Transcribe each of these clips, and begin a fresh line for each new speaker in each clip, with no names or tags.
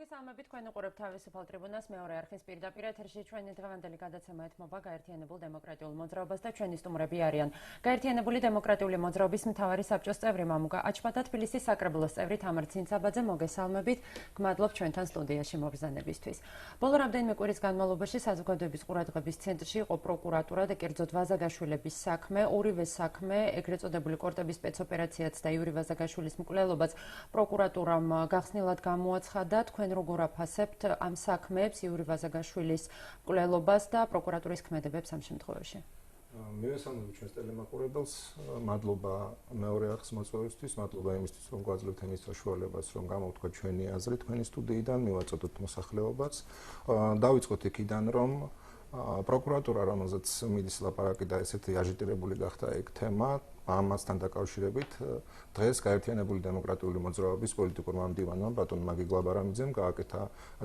მოგესალმებით თქვენ უყურებთ თავისუფალ ტრიბუნას მეორე არხის პირდაპირ ეთერში ჩვენი დღევანდელი გადაცემა ეთმობა გაერთიანებულ დემოკრატიულ მოძრაობას და ჩვენი სტუმრები არიან გაერთიანებული დემოკრატიული მოძრაობის მთავარი საბჭოს წევრი მამუკა აჩბა და თბილისის საკრებულოს წევრი თამარ ცინცაბაძე მოგესალმებით გმადლობთ ჩვენთან სტუდიაში მობრძანებისთვის ბოლო რამდენიმე კვირის განმავლობაში საზოგადოების ყურადღების ცენტრში იყო პროკურატურა და კერძოდ ვაზაგაშვილების საქმე ორივე საქმე ეგრეთ წოდებული კორტების სპეცოპერაციაც და იური ვაზაგაშვილის მკვლელობაც პროკურატურამ გახსნილად გამოაცხადა თქვენ როგორ აფასებთ ამ საქმეებს იური ვაზაგაშვილის მკვლელობას და პროკურატურის ქმედებებს ამ შემთხვევაში?
მივესალმებით ჩვენს ტელემაყურებელს, მადლობა მეორე არხის მოწვევისთვის, მადლობა იმისთვის, რომ გვაძლევთ იმის საშუალებას, რომ გამოვთქვათ ჩვენი აზრი თქვენი სტუდიიდან, მივაწოდოთ მოსახლეობაც. დავიწყოთ იქიდან, რომ პროკურატურა, რომელზეც მიდის ლაპარაკი და ესეთი აჟიტირებული გახდა ეგ თემა, ამასთან დაკავშირებით დღეს გაერთიანებული დემოკრატიული მოძრაობის პოლიტიკურმა მდივანმა ბატონ მაგი გლაბარამიძემ გააკეთა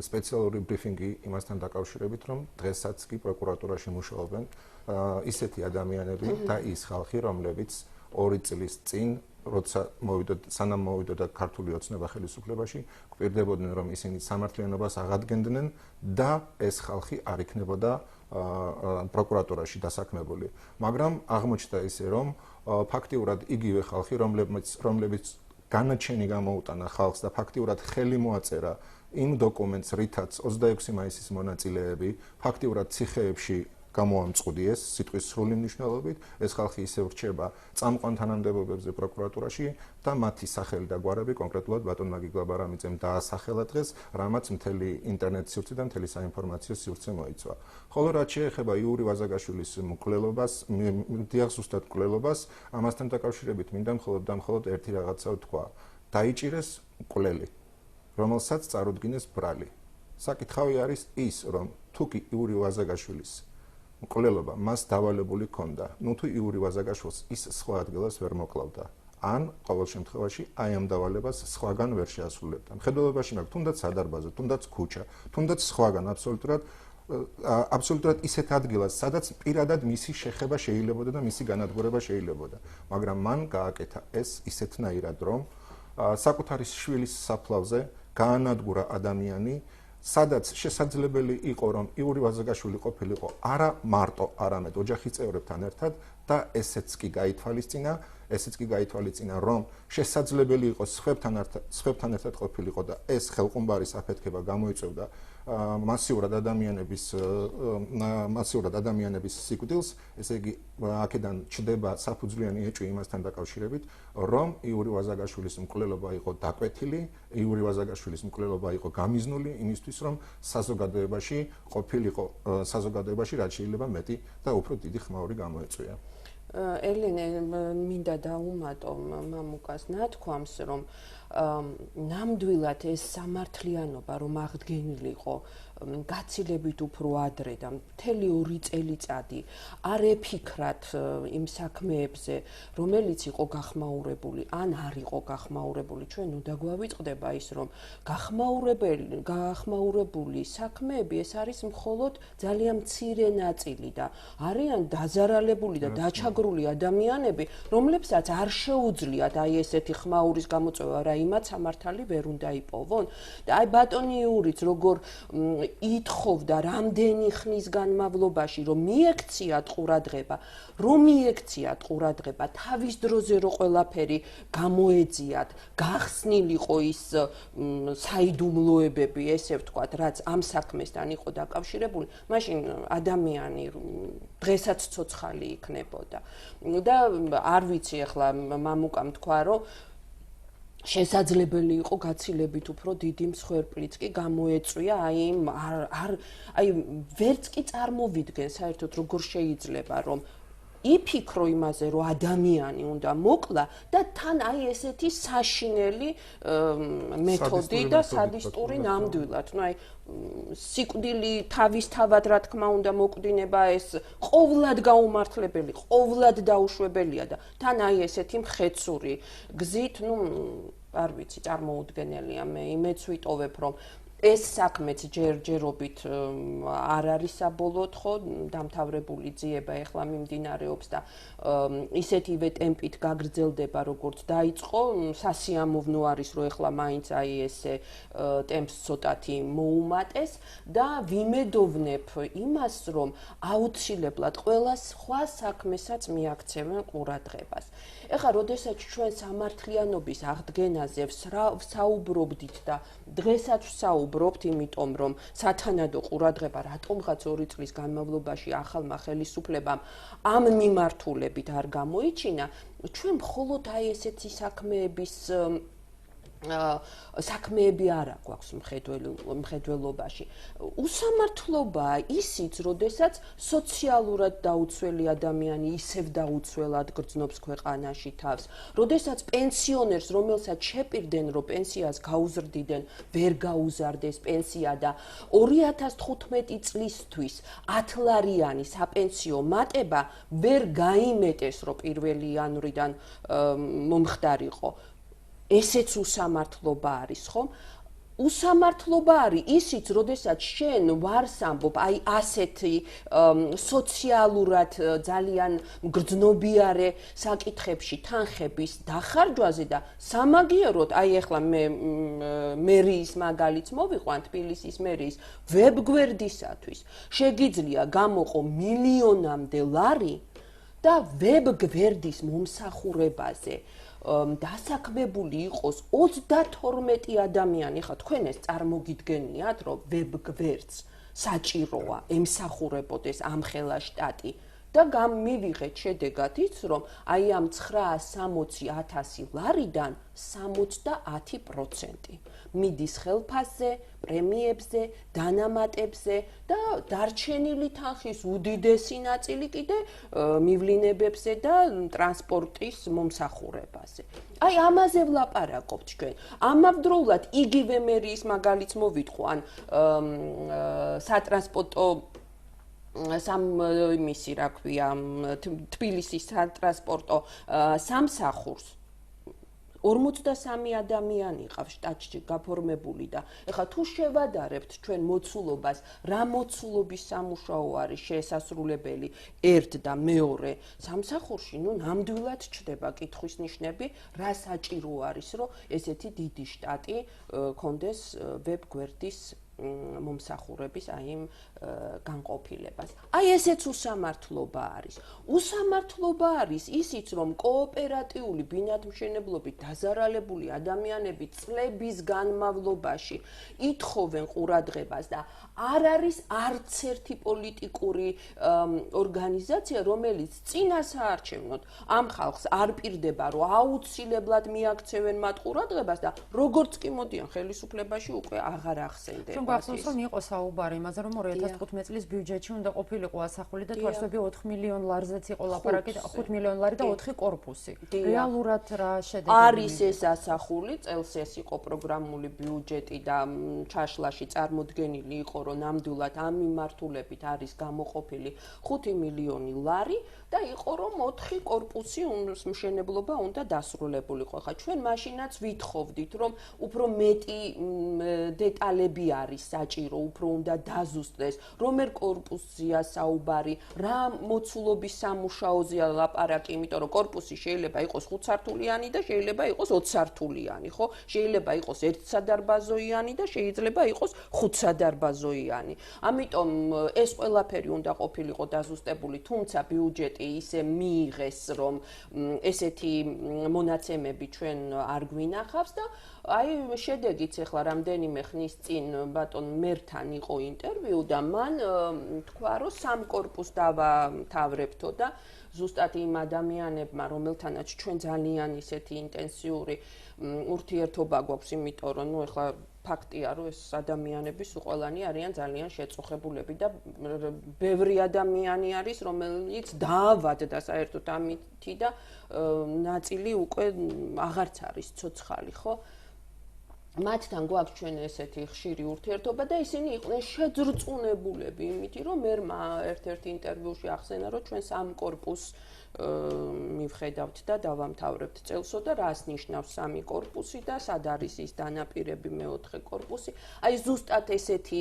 სპეციალური ბრიფინგი იმასთან დაკავშირებით, რომ დღესაც კი პროკურატურაში მუშაობენ ისეთი ადამიანები და ის ხალხი, რომლებიც 2 წლის წინ როცა სანამ მოვიდოდა ქართული ოცნება ხელისუფლებაში, გვპირდებოდნენ, რომ ისინი სამართლიანობას აღადგენდნენ და ეს ხალხი არ იქნებოდა პროკურატურაში დასაქმებული. მაგრამ აღმოჩნდა ისე, რომ ფაქტიურად იგივე ხალხი, რომლებიც განაჩენი გამოუტანა ხალხს და ფაქტიურად ხელი მოაწერა იმ დოკუმენტს, რითაც 26 მაისის მონაწილეები ფაქტიურად ციხეებში გამოამწყვდიეს სიტყვის სრული მნიშვნელობით, ეს ხალხი ისევ რჩება წამყვან თანამდებობებზე პროკურატურაში და მათი სახელი და გვარები კონკრეტულად ბატონ მაგი გლაბარამიძემ დაასახელა დღეს, რამაც მთელი ინტერნეტ სივრცე და მთელი საინფორმაციო სივრცე მოიცვა. ხოლო რაც შეეხება იური ვაზაგაშვილის მკვლელობას, დიახ ზუსტად მკვლელობას, ამასთან დაკავშირებით მინდა მხოლოდ ერთი რაღაცა ვთქვა. დაიჭირეს მკვლელი, რომელსაც წარუდგინეს ბრალი. საკითხავი არის ის, რომ თუკი იური ვაზაგაშვილის მკვლელობა მას დავალებული ჰქონდა. თუ იური ვაზაგაშვილს ის სხვა ადგილას ვერ მოკლავდა. ან ყოველ შემთხვევაში აი ამ დავალებას სხვაგან ვერ შეასრულებდა. მხედველობაში მაქვს თუნდაც სადარბაზო, თუნდაც ქუჩა, თუნდაც სხვაგან აბსოლუტურად ისეთ ადგილას, სადაც პირადად მისი შეხება შეიძლებოდა და მისი განადგურება შეიძლებოდა. მაგრამ მან გააკეთა ეს ისეთნაირად, რომ საკუთარი შვილის საფლავზე გაანადგურა ადამიანი, სადაც შესაძლებელი იყო, რომ იური ვაზაგაშვილი ყოფილიყო არა მარტო, არამედ ოჯახის წევრებთან ერთად და ესეც კი გაითვალისწინა, რომ შესაძლებელი იყო სხვებთან ერთად ყოფილიყო და ეს ხელყუმბარის აფეთქება გამოიწვევდა მასიურად ადამიანების სიკვდილს, ესე იგი აქედან ჩდება საფუძვლიანი ეჭვი იმასთან დაკავშირებით, რომ იური ვაზაგაშვილის მკვლელობა იყო დაკვეთილი, იური ვაზაგაშვილის მკვლელობა იყო გამიზნული იმისთვის, რომ საზოგადოებაში რაც შეიძლება მეტი და უფრო დიდი ხმაური გამოეწვია.
ელენე, მინდა დავუმატო მამუკას ნათქვამს, რომ ნამდვილად ეს სამართლიანობა, რომ აღდგენილიყო გაცილებით უფრო ადრე და მთელი 2 წელიწადი არ ეფიქრათ იმ საქმეებზე, რომელიც იყო გახმაურებული, ან არ იყო გახმაურებული, ჩვენ უნდა გვავიწყდება ის, რომ გახმაურებული საქმეები ეს არის მხოლოდ ძალიან მცირე ნაწილი და არიან დაზარალებული და დაჩაგრული ადამიანები, რომლებსაც არ შეუძლიათ აი ესეთი ხმაურის გამოწვევა, რა იმათ სამართალი ვერ უნდა იპოვონ. და აი ბატონი იურიც როგორ ითხოვდა რამდენი ხნის განმავლობაში, რომ მიექციათ ყურადღება, თავის დროზე რო ყველაფერი გამოეძიათ, გახსნილიყო ის საიდუმლოებები, ესე ვთქვათ, რაც ამ საქმესთან იყო დაკავშირებული, მაშინ ადამიანი დღესაც ცოცხალი იქნებოდა. და არ ვიცი ახლა მამუკამ თქვა, რომ შესაძლებელი იყო გაცილებით უფრო დიდი მსხვერპლიც კი გამოეწვია, აი ვერც კი წარმოვიდგენ საერთოდ როგორ შეიძლება რომ იფიქრო იმაზე, რომ ადამიანი უნდა მოკლა და თან აი ესეთი საშინელი მეთოდი და სადისტური ნამდვილად, აი სიკვდილი თავისთავად რა თქმა უნდა მოკვდინება ეს ყოვლად გაუმართლებელი, ყოვლად დაუშვებელია და თან აი ესეთი მხეცური გზით, არ ვიცი, წარმოუდგენელია, მეც ვიტოვებ, რომ ეს საქმეც ჯერჯერობით არ არის საბოლოოდ ხო დამთავრებული ძიება ეხლა მიმდინარეობს და ისეთივე ტემპით გაგრძელდება როგორც დაიწყო სასიამოვნო არის რომ ეხლა მაინც აი ესე ტემპს ცოტათი მოუმატეს და ვიმედოვნებ იმას რომ აუცილებლად ყველა სხვა საქმესაც მიაქცევენ ყურადღებას ეხლა როდესაც ჩვენ სამართლიანობის აღდგენაზე ვსაუბრობდით და დღესაც ვსაუბრობთ, იმიტომ რომ სათანადო ყურადღება რატომღაც 2 წლის განმავლობაში ახალმა ხელისუფლებამ ამ მიმართულებით არ გამოიჩინა, ჩვენ მხოლოდ აი ესეთი საქმეები არა გვაქვს მხედველობაში. უსამართლობაა ისიც, როდესაც სოციალურად დაუცველი ადამიანი ისევ დაუცველად გრძნობს ქვეყანაში თავს, როდესაც პენსიონერს, რომელსაც შეპირდნენ, რომ პენსიას გაუზრდიდნენ, ვერ გაუზარდეს პენსია და 2015 წლისთვის 10 ლარიანი საპენსიო მატება ვერ გაიმეტეს, რომ 1 იანვრიდან მომხდარიყო. ესეც უსამართლობა არის, ხომ? უსამართლობა არის ისიც, როდესაც შენ ვარს ამბობ, აი ასეთი სოციალურად ძალიან მგრძნობიარე საკითხებში თანხების დახარჯვაზე და სამაგიეროდ, აი ახლა მე მერიის მაგალითს მოვიყვან, თბილისის მერიის ვებგვერდისათვის შეგიძლია გამოყო მილიონამდე ლარი და ვებგვერდის მომსახურებაზე დასაქმებული იყოს 32 ადამიანი, ხა თქვენ ეს წარმოგიდგენიათ, რომ ვებგვერდს საჭიროა ემსახურებოდეს ამხელა შტატი და გამივიღეთ შედეგად ის, რომ აი ამ 960.000 ლარიდან 70% მიდის ხელფასზე, პრემიებზე, დანამატებზე და დარჩენილი თანხის უდიდესი ნაწილი კიდე მივლინებებზე და ტრანსპორტის მომსახურებაზე. აი ამაზე ვლაპარაკობთ ჩვენ. ამავდროულად იგივე მერიის მაგალითს მოვიტყვან სატრანსპორტო იმისი რა ქვია თბილისის სატრანსპორტო სამსახურს 43 ადამიანი ყავს შტატში გაფორმებული და ეხლა თუ შევადარებთ ჩვენ მოცულობას, რა მოცულობის სამუშაო არის შესასრულებელი ერთ და მეორე სამსახურში, ნუ ნამდვილად ჩდება კითხვის ნიშნები, რა საჭირო არის, რომ ესეთი დიდი შტატი კონდეს ვებგვერდის მომსახურების აი იმ განყოფილებას. აი ესეც უსამართლობა არის. უსამართლობა არის ისიც, რომ კოოპერატიული ბინადმშენებლობით დაზარალებული ადამიანები წლების განმავლობაში ითხოვენ ყურადღებას და არ არის არც ერთი პოლიტიკური ორგანიზაცია, რომელიც წინასაარჩევნოდ ამ ხალხს არ პირდება, რომ აუცილებლად მიაქცევენ მათ ყურადღებას და როგორც კი მოდიან ხელისუფლებაში უკვე აღარ ახსენდება.
გვახსოვს, რომ იყო საუბარი იმაზე, რომ 2015 წლის ბიუჯეტში უნდა ყოფილიყო ასახული და თვარსები 4 მილიონ ლარზეც იყო ლაპარაკი, 5 მილიონი ლარი და 4 კორპუსი. რეალურად რა შედეგი
არის ეს ასახული, წელს ეს იყო პროგრამული ბიუჯეტი და ჩაშლაში წარმოდგენილი იყო, რომ ნამდვილად ამ მიმართულებით არის გამოყოფილი 5 მილიონი ლარი და იყო რომ 4 კორპუსი მშენებლობა უნდა დასრულებულიყო. ხა ჩვენ მაშინაც ვითხოვდით, რომ უფრო მეტი დეტალები არის საჭირო, უფრო უნდა დაზუსტდეს, რომელ კორპუსზეა საუბარი, რა მოცულობის სამუშაოზეა ლაპარაკი, იმიტომ რომ კორპუსი შეიძლება იყოს 5 სართულიანი და შეიძლება იყოს 20 სართულიანი, ხო? შეიძლება იყოს 1 სადარბაზოიანი და შეიძლება იყოს 5 სადარბაზოიანი. ამიტომ ეს ყველაფერი უნდა ყოფილიყო დაზუსტებული, თუმცა ბიუჯეტი ისე მიიღეს, რომ ესეთი მონაცემები ჩვენ არ გვინახავს და აი შედეგიც ახლა რამდენიმე ხნის წინ ბატონ მერთან იყო ინტერვიუ და მან თქვა, რომ 3 კორპუსს დავთავრებთო და ზუსტად იმ ადამიანებმა, რომელთანაც ჩვენ ძალიან ისეთი ინტენსიური ურთიერთობა გვაქვს, იმიტომ რომ ნუ ახლა ფაქტია, რომ ეს ადამიანები ყველანი არიან ძალიან შეწუხებულები და ბევრი ადამიანი არის, რომელიც დაავადდა საერთოდ ამითი და ნაწილი უკვე აღარც არის ცოცხალი, ხო? მათთან გვაქვს ჩვენ ესეთი ხშირი ურთიერთობა და ისინი იყვნენ შეძრწუნებულები იმით, რომ მერმა ერთ-ერთ ინტერვიუში ახსენა, რომ ჩვენ 3 კორპუსს მივხედავთ და დავამთავრებთ წელსო და რას ნიშნავს სამი კორპუსი და სად არის ის დანაპირები მეოთხე კორპუსი. აი ზუსტად ესეთი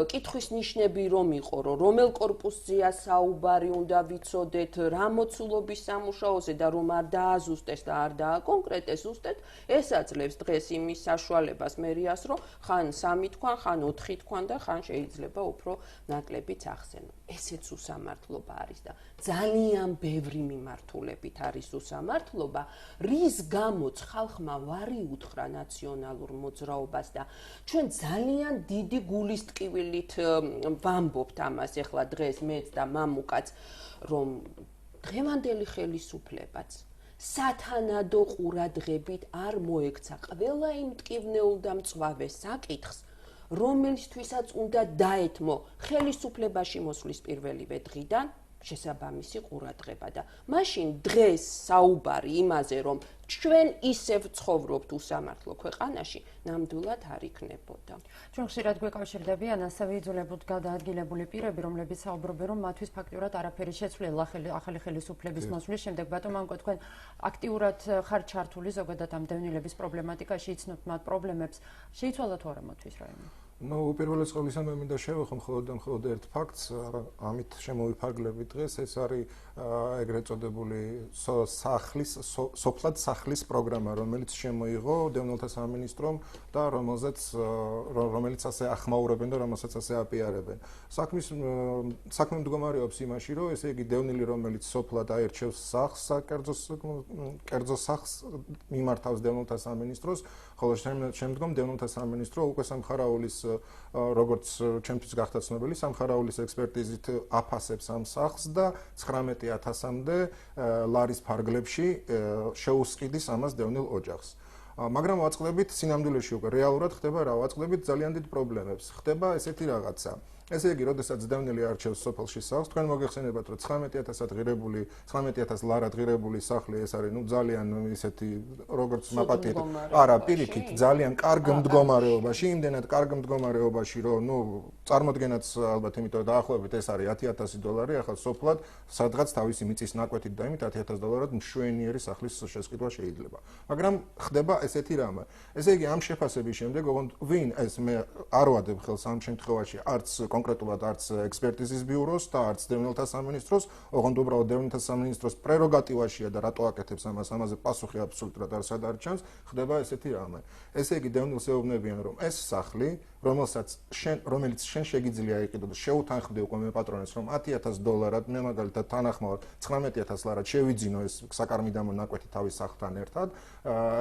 კითხვის ნიშნები რომ იყო, რომ რომელ კორპუსზეა საუბარი უნდა ვიცოდეთ, რა მოცულობის სამუშაოზე და რომ არ დააზუსტეს და არ დააკონკრეტეს ზუსტად, ეს აძლევს დღეს იმის საშუალებას მერიას, რომ ხან 3 თქვან, ხან 4 თქვან და ხან შეიძლება უფრო ნაკლებიც ახსენო. ესეც უსამართლობა არის და ძალიან ბევრი მიმართულებით არის უსამართლობა, რის გამოც ხალხმა ვარი უთხრა ნაციონალურ მოძრაობას და ჩვენ ძალიან დიდი გულისტკივილით ვამბობთ ამას ეხლა დღეს მეც და მამუკაც, რომ დღევანდელი ხელისუფლებაც სათანადო ყურადღებით არ მოექცა ყველა იმ მტკივნეულ და მწვავე საკითხს, რომელთვისაც უნდა დაეთმო ხელისუფლებაში მოსვლის პირველივე დღიდან შესაბამისი ყურადღება და მაშინ დღეს საუბარი იმაზე, რომ ჩვენ ისევ ცხოვრობთ უსამართლო ქვეყანაში, ნამდვილად არ იქნებოდა.
ჩვენ ხშირად გვეკავშირდებიან ასევე იძულებოდ გადაადგილებული პირები, რომლებიც საუბრობენ, რომ მათთვის ფაქტიურად არაფერი შეცვლილა ახალი ხელისუფლების მოსვლის შემდეგ. ბატონო მამუკა, თქვენ აქტიურად ხართ ჩართული ზოგადად ამ დევნილების პრობლემატიკაში, იცნობთ მათ პრობლემებს. შეიცვალა თუ არა მათთვის რაიმე?
უპირველეს ყოვლისა მე მინდა შევეხო მხოლოდ ერთ ფაქტს, ამით შემოვიფარგლებით დღეს, ეს არის ეგრეთ წოდებული სოფლად სახლის პროგრამა, რომელიც შემოიღო დევნილთა სამინისტრომ და რომელიც ასე ახმაურებენ და რომელსაც ასე აპიარებენ. საქმე მდგომარეობს იმაში, რომ ესე იგი დევნილი, რომელიც სოფლად აერჩევს სახლს, კერძო სახლს მიმართავს დევნილთა სამინისტროს, ხოლო შემდგომ დევნილთა სამინისტრო უკვე სამხარაულის როგორც ჩემთვის გახდა ცნობილი, სამხარაულის ექსპერტიზით აფასებს ამ სახლს და 19,000-მდე ლარის ფარგლებში შეუსყიდის ამას დევნილ ოჯახს. მაგრამ ვაწყდებით სინამდვილეში უკვე რეალურად ხდება რა, ვაწყდებით ძალიან დიდ პრობლემებს. ხდება ესეთი რაღაცა. ესე იგი, როდესაც დევნილი არჩევს სოფელში სახლს, თქვენ მოგეხსენებათ, რომ 19,000 ლარად ღირებული სახლი ეს არის, ძალიან ისეთი, როგორც მაპატიეთ, არა, პირიქით, ძალიან კარგ მდგომარეობაში, იმდენად კარგ მდგომარეობაში, რომ წარმოდგენაც ალბათ, იმიტომ რომ დაახლოებით ეს არის $10,000, ახლა სოფლად სადღაც თავისი მიწის ნაკვეთით და იმით $10,000 მშვენიერი სახლის შესყიდვა შეიძლება. მაგრამ ხდება ესეთი რამე. ესე იგი, ამ შეფასების შემდეგ, ვინ ეს მე არ ვადებ ხელს ამ შემთხვევაში, არც კონკრეტულად არც ექსპერტიზის ბიუროს და არც დევნილთა სამინისტროს, ოღონდ უბრალოდ დევნილთა სამინისტროს პრეროგატივაშია და რატო აკეთებს ამაზე პასუხი აბსოლუტურად არც არ ჩანს, ხდება ესეთი რამე. ესე იგი, დევნილს ეუბნებიან, რომ ეს სახლი, რომელიც შენ შეგიძლია იყიდო და შეუთანხმდე უკვე მე პატრონეს, რომ $10,000 მე მაგალითად თანახმოვარ 19,000 ლარად შევიძინო ეს საკარმიდამო ნაკვეთი თავის სახლთან ერთად,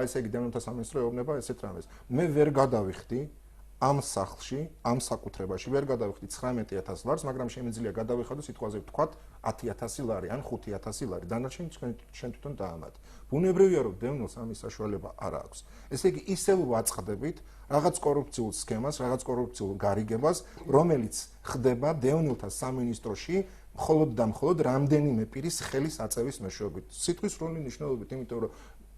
ესე იგი, დევნილთა სამინისტრო ეუბნება ესეთ რამეს. მე ვერ გადავიხდი ამ სახლში, ამ საკუთრებაში ვერ გადავიხდი 19,000 ლარს, მაგრამ შემიძლია გადავიხადო სიტყვაზე ვთქვათ 10,000 ლარი ან 5,000 ლარი. დანარჩენი შენ თვითონ დაამატე. ბუნებრივია, რომ დევნილს ამის საშუალება არ აქვს. ესე იგი, ისევ ვაწყდებით რაღაც კორუფციულ სქემას, რაღაც კორუფციულ გარიგებას, რომელიც ხდება დევნილთა სამინისტროში მხოლოდ და მხოლოდ რამდენიმე პირის ხელის აწევის მეშვეობით. სიტყვის სრული მნიშვნელობით, იმიტომ რომ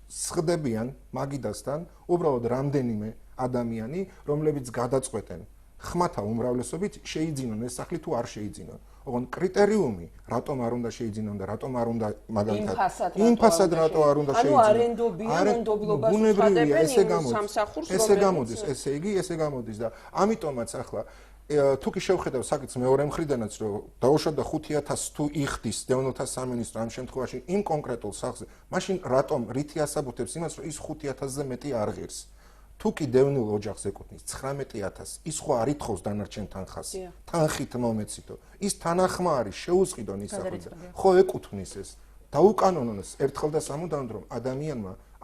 სხდებიან მაგიდასთან უბრალოდ რამდენიმე ადამიანი, რომლებიც გადაწყვეტენ ხმათა უმრავლესობით შეიძინონ ეს სახლი თუ არ შეიძინონ. ოღონდ კრიტერიუმი, რატომ არ უნდა შეიძინონ და რატომ არ უნდა მაგალითად იმ ფასად რატო არ უნდა შეიძინონ.
ანუ არენდობლობას უცხადებენ სამსახურს,
ესე გამოდის, ესე გამოდის და ამიტომაც ახლა თუ კი შევხედავ საკითხს მეორე მხრიდანაც, რომ დაუშვათ და 5,000 თუ იხდის დევნილთა სამინისტრო ამ შემთხვევაში იმ კონკრეტულ სახლზე, მაშინ რატომ რითი ასაბუთებს იმას, რომ ის 5,000-ზე მეტი არ ღირს? თუ კი დევნილ ოჯახს ეკუთვნის 19,000, ის ხო არ ითხოვს დანარჩენ თანხას. თანხით მომეცითო. ის თანახმა არის, შეუსყიდონ ის სახლი. ხო ეკუთვნის ეს. დაუკანონოს ერთხელ და სამუდამოდ, რომ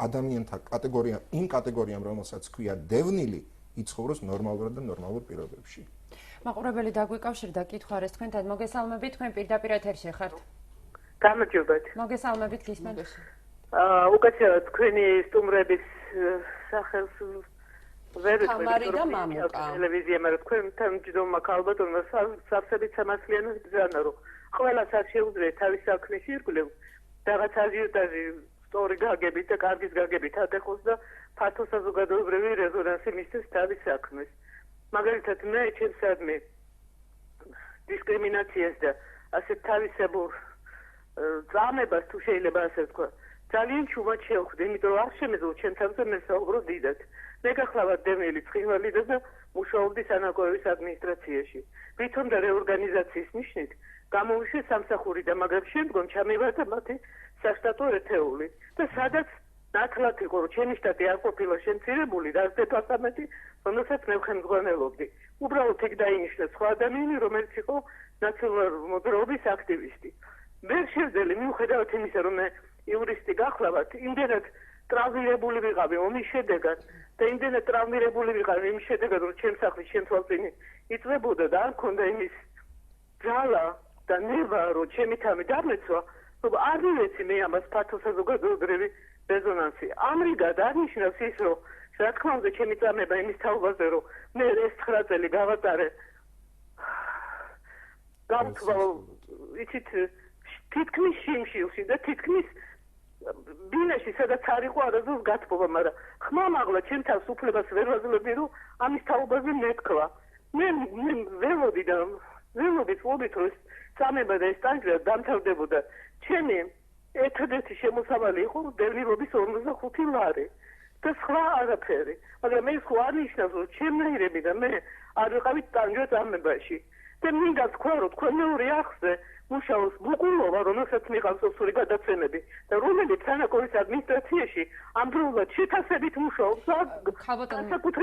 ადამიანთა კატეგორია, იმ კატეგორიამ, რომელსაც ქვია დევნილი, იცხოვროს ნორმალურად და ნორმალურ პირობებში.
მაყურებელი დაგვიკავშირდა კითხვა არის თქვენთან. მოგესალმებით, თქვენ პირდაპირ ეთერში ხართ.
გამარჯობათ.
მოგესალმებით, გისმენთ.
უკაცრავად თქვენი სტუმრების სახელს ვერ
თამარი და მამუკა.
ტელევიზია, მაგრამ თქვენთან ჯდომა ალბათონმა სავსებით სამართლიანად ბრძანა, რომ ყველას არ შეუძლიათ თავის საქმეში ირგვლივ რაღაც აჟიოტაჟი სწორი გაგებით და კარგის გაგებით ატეხოს და ფართო საზოგადოებრივი რეზონანსი მისცეს თავის საქმეს. მაგალითად, მე ჩემსადმი დისკრიმინაციას და ასე თავისებურ წამებას თუ შეიძლება ასე ვთქვა ძალიან ჩუმად შევხვდი, იმიტომ რომ არ შემეძლო ჩემ თავზე მესაუბრო დიდად. მე გახლავართ დემილი ცხინვალი და მუშაობდი სანაკოევის ადმინისტრაციაში. ვითომ და რეორგანიზაციის ნიშნით გამოვიშვი სამსახური და მაგრამ შემდგომ ჩამივარდა მათი საშტატო ერთეული და სადაც ნათლად იყო რომ ჩემი შტატი არ ყოფილა შემცირებული და დეპარტამენტი, რომელსაც მე ხელმძღვანელობდი. უბრალოდ ეგ დაინიშნა სხვა ადამიანი, რომელიც იყო ნაციონალური მოძრაობის აქტივისტი. ვერ შევძელი მიუხედავად იმისა, რომ მე იურისტი გახლავართ, იმდენად ტრავმირებული ვიყავი ომის შედეგად და იმდენად ტრავმირებული ვიყავი იმის შედეგად, რომ ჩემს სახლის შემთვალწინი იწვებოდა და არ მქონდა იმის ძალა და ნება, რომ ჩემი თამი დამეცვა, რომ არ მივეცი მე ამას ფართო საზოგადოებრივი რეზონანსი. ამრიგად აღნიშნავს ის, რომ რა თქმა უნდა ჩემი წამება იმის თაობაზე, რომ მე ეს 9 წელი გავატარე იცით თითქმის შიმშილში და თითქმის ბინაში, სადაც არ იყო არასდროს გათბობა, მაგრამ ხმამაღლა ჩემ თავს უფლებას ვერ ვაძლევდი, რომ ამის თაობაზე მეთქვა. მე ველოდი და ველობით რომ წამება და ეს ტანჯვა დამთავრდებოდა. ჩემი ერთადერთი შემოსავალი იყო დევნილობის 45 ლარი და სხვა არაფერი. მაგრამ ეს ხო არ ნიშნავს, რომ ჩემნაირები და მე არ ვიყავით ტანჯვა წამებაში. და მინდა თქვა, რომ თქვენ მეორე ახზე მუშაობს ბუკულოვა, რომელსაც მიყავს ოსური გადაცემები და რომელიც სანაკოევის ადმინისტრაციაში ამბრულად შეთავსებით მუშაობს.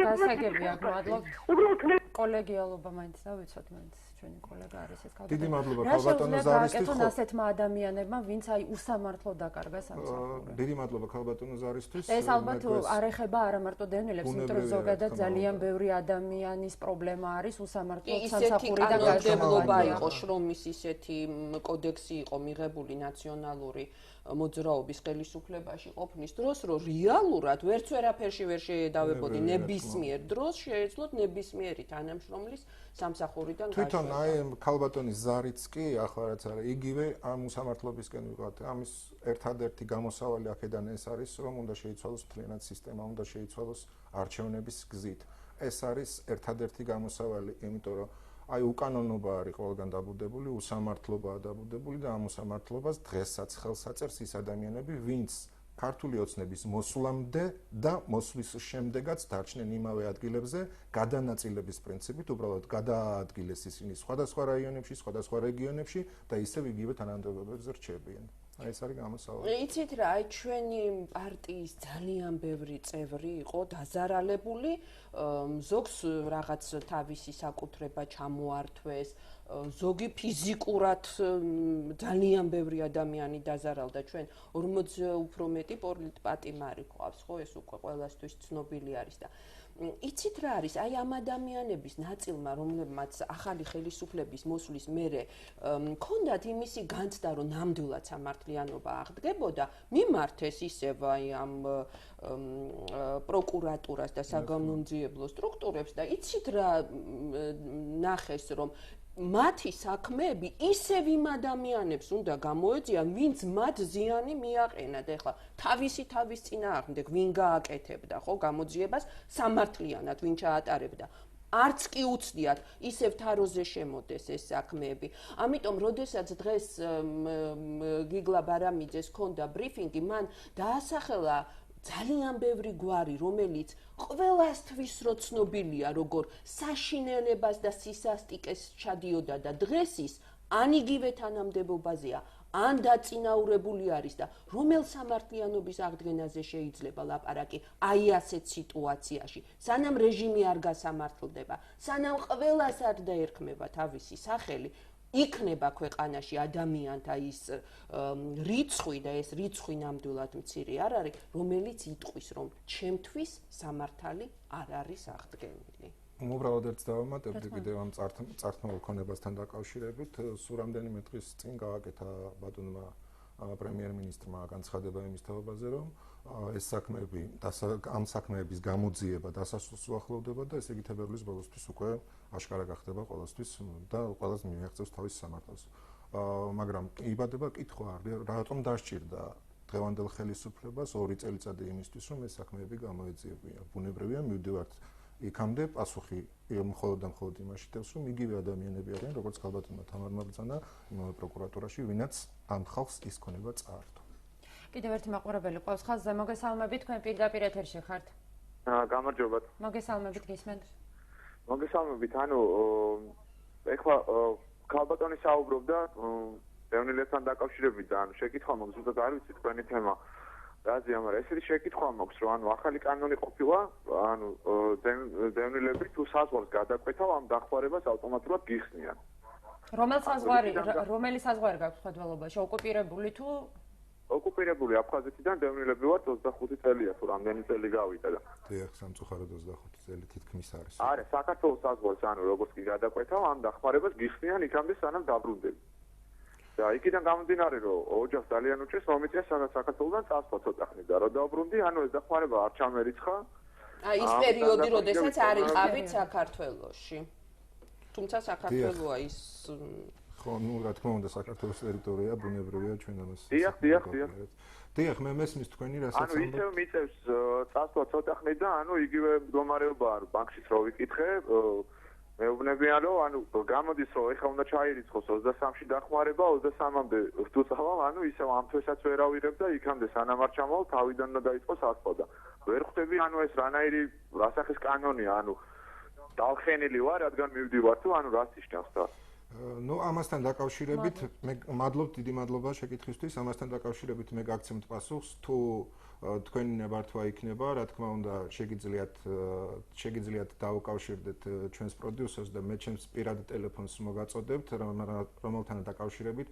გასაგებია, მადლობთ.
უბრალოდ მე
კოლეგიალობა მაინც დავიცოთ, მაინც ჩვენი კოლეგა არის ეს ქალბატონი.
დიდი მადლობა ქალბატონო ზარისთვის.
რა ასეთმა ადამიანებმა, ვინც აი უსამართლოდ დაკარგა სამსახური.
დიდი მადლობა ქალბატონო ზარისთვის.
ეს ალბათ არ ეხება არა მარტო დევნილებს, იმიტომ რომ ზოგადად ძალიან ბევრი ადამიანის პრობლემა არის უსამართლოდ სამსახურიდან
განსხვავება იყო შრომის ისეთი კოდექსი იყო მიღებული ნაციონალური მოძრაობის ხელისუფლებაში ყოფნის დროს, რომ რეალურად ვერც ვერაფერში ვერ შეედავებოდი ნებისმიერ დროს შეეძლოთ ნებისმიერი თანამშრომლის სამსახურიდან გაშორება.
თვითონ აი ქალბატონის ზარიც კი ახლა რაც არის იგივე ამ უსამართლობისკენ ვიყავთ. ამის ერთადერთი გამოსავალი აქედან ეს არის, რომ უნდა შეიცვალოს მთლიანად სისტემა, უნდა შეიცვალოს არჩევნების გზით. ეს არის ერთადერთი გამოსავალი, იმიტომ რომ აი უკანონობა არის ყველგან დაბუდებული, უსამართლობაა დაბუდებული და ამ უსამართლობას დღესაც ხელს აწერს ის ადამიანები, ვინც ქართული ოცნების მოსვლამდე და მოსვლის შემდეგაც დარჩნენ იმავე ადგილებზე, გადანაწილების პრინციპით უბრალოდ გადააადგილეს ისინი სხვადასხვა რაიონებში, სხვადასხვა რეგიონებში და ისევ იგივე თანამდებობებზე რჩებიან. აი ეს არის გამოსავალი.
იცით რა, აი ჩვენი პარტიის ძალიან ბევრი წევრი იყო დაზარალებული, ზოგს რაღაც თავისი საკუთრება ჩამოართვეს, ზოგი ფიზიკურად ძალიან ბევრი ადამიანი დაზარალდა. ჩვენ 40-ზე უფრო მეტი პოლიტპატიმარი გვყავს, ხო, ეს უკვე ყველასთვის ცნობილი არის და იცით რა არის, აი ამ ადამიანების ნაწილმა, რომლებმაც ახალი ხელისუფლების მოსვლის მერე ჰქონდათ იმისი განცდა, რომ ნამდვილად სამართლიანობა აღდგებოდა, მიმართეს ისევ აი ამ პროკურატურას და საგამომძიებლო სტრუქტურებს და იცით რა ნახეს, რომ მათი საქმეები ისევ იმ ადამიანებს უნდა გამოეწიან, ვინც მათ ზიანი მიაყენათ. ეხლა თავის წინააღმდეგ ვინ გააკეთებდა, ხო, გამოძიებას სამართლიანად ვინ ჩაატარებდა. არც კი უცდიათ ისევ თაროზე შემოდეს ეს საქმეები. ამიტომ, როდესაც დღეს გიგლა ბარამიძეს ჰქონდა ბრიფინგი, მან დაასახელა ძალიან ბევრი გვარი, რომელიც ყველასთვის რო ცნობილია, როგორ საშინელებას და სისასტიკეს ჩადიოდა და დღეს ის ან იგივე თანამდებობაზეა, ან დაწინაურებული არის და რომელ სამართლიანობის აღდგენაზე შეიძლება ლაპარაკი აი ასეთ სიტუაციაში, სანამ რეჟიმი არ გასამართლდება, სანამ ყველას არ დაერქმება თავისი სახელი, იქნება ქვეყანაში ადამიანთა ის რიცხვი და ეს რიცხვი ნამდვილად მცირე არ არის, რომელიც იტყვის, რომ ჩემთვის სამართალი არ არის აღდგენილი.
უბრალოდ ერთ დავამატებდი კიდევ ამ წართმევ ქონებასთან დაკავშირებით, სულ რამდენიმე დღის წინ გააკეთა ბატონმა პრემიერ-მინისტრმა განცხადება იმის თაობაზე, რომ ეს საქმეები ამ საქმეების გამოძიება დასასრულს უახლოვდება და ესე იგი თებერვლის ბოლოსთვის უკვე აშკარა გახდება ყველასთვის და ყველას მიაღწევს თავის სამართალს. მაგრამ იბადება კითხვა, რატომ დასჭირდა დღევანდელ ხელისუფლებას 2 წელიწადი იმისთვის, რომ ეს საქმეები გამოეძიებინა. ბუნებრივია, მივდივართ იქამდე პასუხი მხოლოდ და მხოლოდ იმაში დევს, რომ იგივე ადამიანები არიან, როგორც ქალბატონმა თამარ მაბრძანა იმავე პროკურატურაში, ვინაც ამ ხალხს ის ქონება წაართვა.
კიდევ ერთი მაყურებელი ყავს ხაზზე, მოგესალმებით, თქვენ პირდაპირ ეთერში ხართ.
გამარჯობათ.
მოგესალმებით, გისმენთ.
მოგესალმებით, ეხლა ქალბატონი საუბრობდა დევნილებთან დაკავშირებით და შეკითხვა მაქვს, ზუსტად არ ვიცი თქვენი თემა. რაზეა, მაგრამ ესეთი შეკითხვა მაქვს, რომ ახალი კანონი ყოფილა, დევნილები თუ საზღვარს გადაკვეთავ, ამ დახმარებას ავტომატურად გიხსნიან.
რომელი საზღვარი გაქვს ხდველობაში, ოკუპირებული თუ
ოკუპირებული აფხაზეთიდან დევნილები ვართ 25 წელია თუ რამდენი წელი გავიდა და
დიახ, სამწუხაროდ 25 წელი თითქმის არის.
არა, საქართველოს საზღვარს როგორც კი გადაკვეთავ, ამ დახმარებას გიხსნიან იქამდე სანამ დაბრუნდები. და იქიდან გამომდინარე, რომ ოჯახს ძალიან უჭირს მომიწია სადაც საქართველოსთან წასვლა ცოტა ხნით და რომ დაბრუნდი, ეს დახმარება არ ჩამერიცხა.
ის პერიოდი, როდესაც არ იყავით საქართველოში. თუმცა საქართველოა ის
ხო, რა თქმა უნდა, საქართველოს ტერიტორია ბუნებრივია ჩვენ ამას. დიახ, მე მესმის თქვენი რასაც ამბობთ.
ისევ მიწევს წასვლა ცოტა ხნით და იგივე მდგომარეობა არ ბანკშიც რო ვიკითხე, მეუბნებიან რომ გამოდის რომ ეხლა უნდა ჩაირიცხოს 23-ში დახმარება, 23-მამდე თუ წავალ, ისევ ამ თვესაც ვერ ავირებ და იქამდე სანამ არ ჩამოვალ, თავიდან უნდა დაიწყოს ასვლა და ვერ ხვდები ეს რანაირი რასახის კანონია, დავხენილი ვარ, რადგან მივდივარ თუ რას ისჩნევს და
ამასთან დაკავშირებით მე დიდი მადლობა შეკითხვისთვის. ამასთან დაკავშირებით მე გაგცემთ პასუხს, თუ თქვენი ნებართვა იქნება, რა თქმა უნდა, შეგიძლიათ დაუკავშირდეთ ჩვენს პროდიუსერს და მე ჩემს პირად ტელეფონს მოგაწოდებთ, რომელთან დაკავშირებით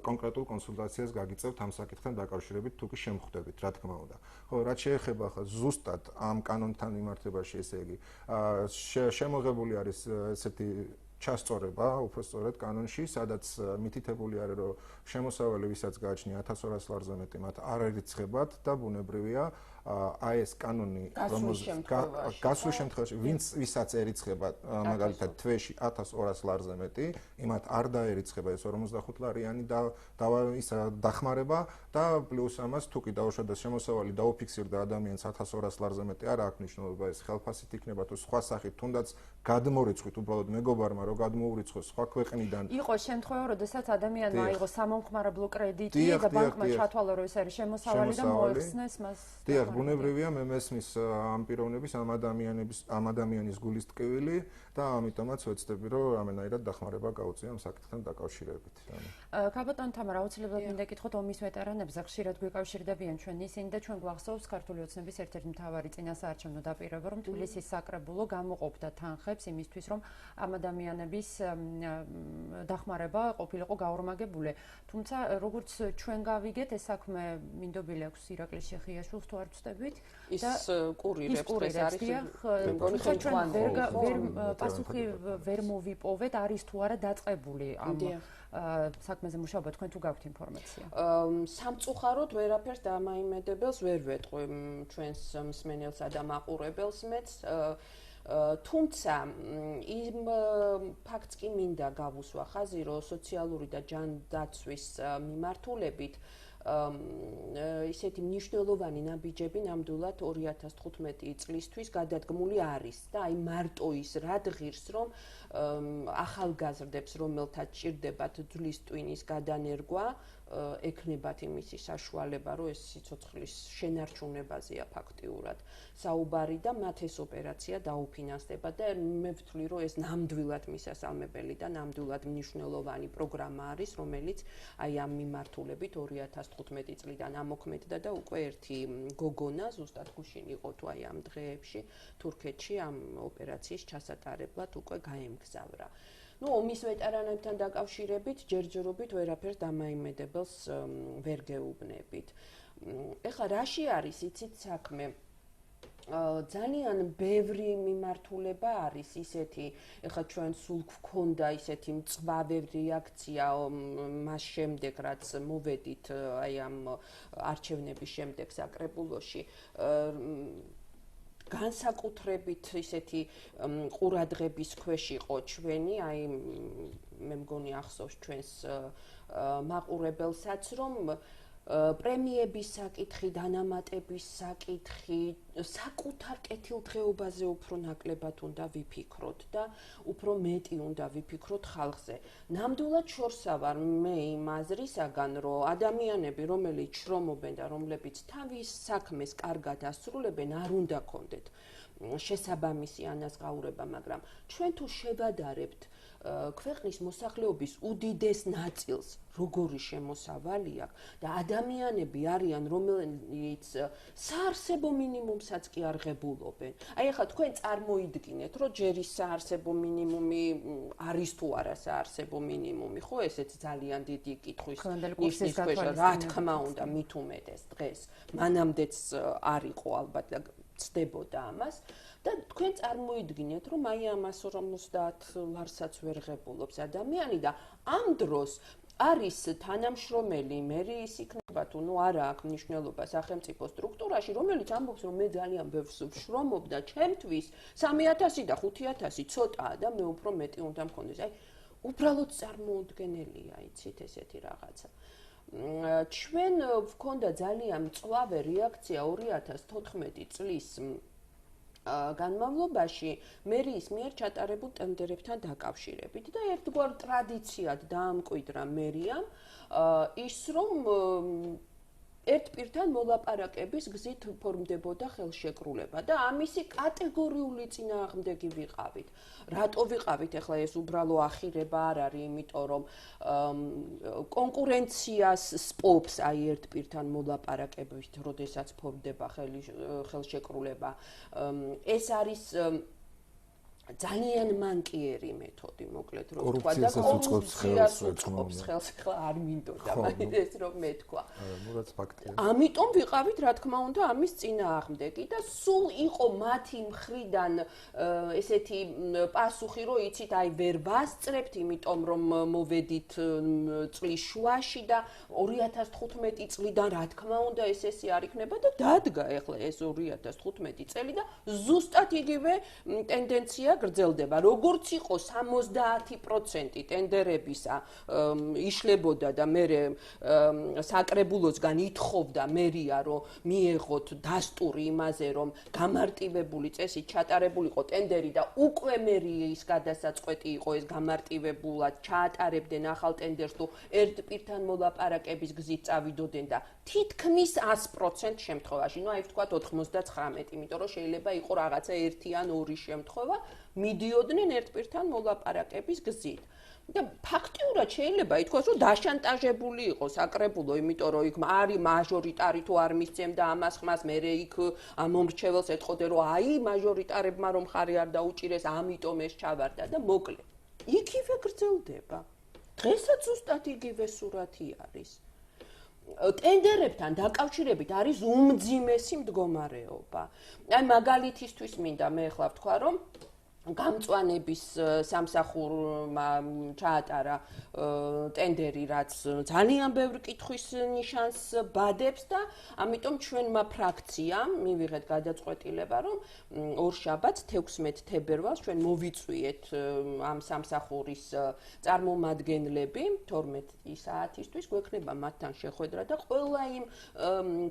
კონკრეტულ კონსულტაციას გაგიწევთ ამ საკითხთან დაკავშირებით, თუ კი შემხვდებით, რა თქმა უნდა. ხო, რაც შეეხება ახლა ზუსტად ამ კანონთან მიმართებაში, ესე იგი, შემოღებული არის ესეთი ჩასწორება, უფრო სწორედ კანონში, სადაც მითითებული არის, რომ შემოსავალი, ვისაც გააჩნია 1200 ლარზე მეტი, მათ არ ერიცხებათ და ბუნებრივია, ეს კანონი, გასულ შემთხვევაში, ვისაც ერიცხება, მაგალითად, თვეში 1200 ლარზე მეტი, იმათ არ დაერიცხება ეს 55 ლარიანი დახმარება და პლუს ამას, თუ კი დაუშვათ შემოსავალი დაუფიქსირდა ადამიანს 1200 ლარზე მეტი, არ აქვს მნიშვნელობა, ეს ხელფასით იქნება თუ სხვა სახით, თუნდაც გადმორიცხვით, უბრალოდ მეგობარმა რომ გადმოურიცხოს სხვა ქვეყნიდან.
იყო შემთხვევა, როდესაც ადამიანმა აიღო სამომხმარებლო კრედიტი და ბანკმა ჩათვალა, რომ ეს არის შემოსავალი და მოეხსნეს მას.
დიახ, ბუნებრივია, მე მესმის ამ პიროვნების, ამ ადამიანის გულის ტკივილი და ამიტომაც ვეცდები, რომ რამენაირად დახმარება გაუწია ამ საკითხთან დაკავშირებით.
ქალბატონ თამარ, აუცილებლად მინდა გითხოთ ომის ვეტერანებზე, ხშირად გვიკავშირდებიან ჩვენ ისინი და ჩვენ გვახსოვს ქართული ოცნების ერთ-ერთი მთავარი წინასაარჩევნო დაპირება, რომ თბილისის საკრებულო გამოყოფდა თანხებს იმისთვის, რომ ამ ადამიანების დახმარება ყოფილიყო გაორმაგებული. თუმცა, როგორც ჩვენ გავიგეთ, ეს საქმე მინდობილი აქვს ირაკლის შეხიაშვილს თუ არ ვცდებით
და კურირებს ეს არის
პასუხი ვერ მოვიპოვეთ, არის თუ არა დაწყებული ამ საქმეზე მუშაობა, თქვენ თუ გაქვთ ინფორმაცია?
სამწუხაროდ ვერაფერს დამაიმედებელს ვერ ვეტყვი ჩვენს მსმენელსა და მაყურებელს მეც. თუმცა იმ ფაქტს კი მინდა გავუსვა ხაზი, რომ სოციალური და ჯანდაცვის მიმართულებით ისეთი მნიშვნელოვანი ნაბიჯები ნამდვილად 2015 წლისთვის გადადგმული არის და აი მარტო ის რად ღირს, რომ ახალგაზრდებს, რომელთაც ჭირდებათ ძვლის ტვინის გადანერგვა, ექნებათ იმისი საშუალება, რომ ეს სიცოცხლის შენარჩუნებაზეა ფაქტიურად საუბარი და მათ ეს ოპერაცია დაუფინანსდება და მე ვთვლი, რომ ეს ნამდვილად მისასალმებელი და ნამდვილად მნიშვნელოვანი პროგრამა არის, რომელიც აი ამ მიმართულებით 2015 წლიდან ამოქმედდა და უკვე ერთი გოგონა ზუსტად გუშინ იყო თუ აი ამ დღეებში თურქეთში ამ ოპერაციის ჩასატარებლად უკვე გაემგზავრა. ომის ვეტერანებთან დაკავშირებით ჯერჯერობით ვერაფერს დამაიმედებელს ვერ გეუბნებით. ეხლა რაში არის იცით საქმე? ძალიან ბევრი მიმართულება არის ისეთი, ეხლა ჩვენ სულ გვქონდა ისეთი მწვავე რეაქცია მას შემდეგ, რაც მოვედით აი ამ არჩევნების შემდეგ საკრებულოში. განსაკუთრებით ისეთი ყურადღების ქვეშ იყო ჩვენი, აი მე მგონი ახსოვს ჩვენს მაყურებელსაც, რომ პრემიების საკითხი, დანამატების საკითხი, საკუთარ კეთილდღეობაზე უფრო ნაკლებად უნდა ვიფიქროთ და უფრო მეტი უნდა ვიფიქროთ ხალხზე. ნამდვილად შორსა ვარ მე იმ აზრისაგან, რომ ადამიანები, რომელიც შრომობენ და რომლებიც თავის საქმეს კარგად ასრულებენ, არ უნდა კონდეთ შესაბამისი ანაზღაურება, მაგრამ ჩვენ თუ შევადარებთ ქვეყნის მოსახლეობის უდიდეს ნაწილს, როგორი შემოსავალი აქვს და ადამიანები არიან, რომელიც საარსებო მინიმუმსაც კი არ ღებულობენ. აი ახლა თქვენ წარმოიდგინეთ, რომ ჯერ ის საარსებო მინიმუმი არის თუ არა საარსებო მინიმუმი, ხო, ესეც ძალიან დიდი კითხვის ნიშნის ქვეშ, რა თქმა უნდა, მით უმეტეს დღეს. მანამდეც არ იყო ალბათ და ცდებოდა ამას. და თქვენ წარმოიდგინეთ, რომ აი ამ 150 ლარსაც ვერ ღებულობს ადამიანი და ამ დროს არის თანამშრომელი, მერიის იქნება თუ ნუ არა აქვს მნიშვნელობა სახელმწიფო სტრუქტურაში, რომელიც ამბობს, რომ მე ძალიან ბევრს ვშრომობ და ჩემთვის 3000 და 5000 ცოტაა და მე უფრო მეტი უნდა მქონდეს. აი, უბრალოდ წარმოუდგენელია, იცით, ესეთი რაღაცა. ჩვენ ვქონდა ძალიან მწვავე რეაქცია 2014 წლის განმავლობაში მერიის მიერ ჩატარებულ ტენდერებთან დაკავშირებით და ერთგვარ ტრადიციად დაამკვიდრა მერიამ ის რომ ერთ პირთან მოლაპარაკების გზით ფორმდებოდა ხელშეკრულება და ამისი კატეგორიული წინააღმდეგი ვიყავით. რატო ვიყავით? ახლა ეს უბრალო ახირება არ არის, იმიტომ რომ კონკურენციას სპობს აი ერთ პირთან მოლაპარაკებით, როდესაც ფორმდება ხელშეკრულება. ეს არის ძალიან მანკიერი მეთოდი, მოკლედ რომ ვთქვა და კორუფციას უწყობს ხელს, ახლა არ მინდოდა ეს რომ მეთქვა.
მურაც ფაქტია.
ამიტომ ვიყავით, რა თქმა უნდა, ამის წინააღმდეგი და სულ იყო მათი მხრიდან ესეთი პასუხი, რომ იცით, აი ვერ ვასწრებთ, იმიტომ რომ მოვედით წლის შუაში და 2015 წლიდან რა თქმა უნდა ეს არ იქნება და დადგა ახლა ეს 2015 წელი და ზუსტად იგივე ტენდენცია გრძელდება. როგორც იყო 70% ტენდერებისა იშლებოდა და მე საკრებულოსგან ითხოვდა მერია, რომ მიეღოთ დასტური იმაზე, რომ გამარტივებული წესით ჩატარებულიყო ტენდერი და უკვე მერიის გადასაწყვეტი იყო ეს გამარტივებულად ჩაატარებდნენ ახალ ტენდერს თუ ერთ პირთან მოლაპარაკების გზით წავიდოდნენ და თითქმის 100% შემთხვევაში, ну აი ვთქვათ 99, იმიტომ რომ შეიძლება იყო რაღაცა ერთი ან ორი შემთხვევა მიდიოდნენ ერთ პირთან მოლაპარაკების გზით. და ფაქტიურად შეიძლება ითქვას, რომ დაშანტაჟებული იყო საკრებულო, იმიტომ რომ იქ არის მაჟორიტარი თუ არ მისცემდა ამას ხმას, მე იქ მომრჩეველს ეთყოდა, რომ აი მაჟორიტარებმა რომ ხარი არ დაუჭირეს, ამიტომ ეს ჩავარდა და მოკლედ. იქივე გრძელდება. დღესაც ზუსტად იგივე სურათი არის. ტენდერებთან დაკავშირებით არის უმძიმესი მდგომარეობა. აი მაგალითისთვის მინდა მე ახლა ვთქვა, რომ გამწვანების სამსახურმა ჩაატარა ტენდერი, რაც ძალიან ბევრ კითხვის ნიშანს ბადებს და ამიტომ ჩვენმა ფრაქციამ მივიღეთ გადაწყვეტილება, რომ ორშაბათს 16 თებერვალს ჩვენ მოვიწვიეთ ამ სამსახურის წარმომადგენლები 12 საათისთვის, გვექნება მათთან შეხვედრა და ყველა იმ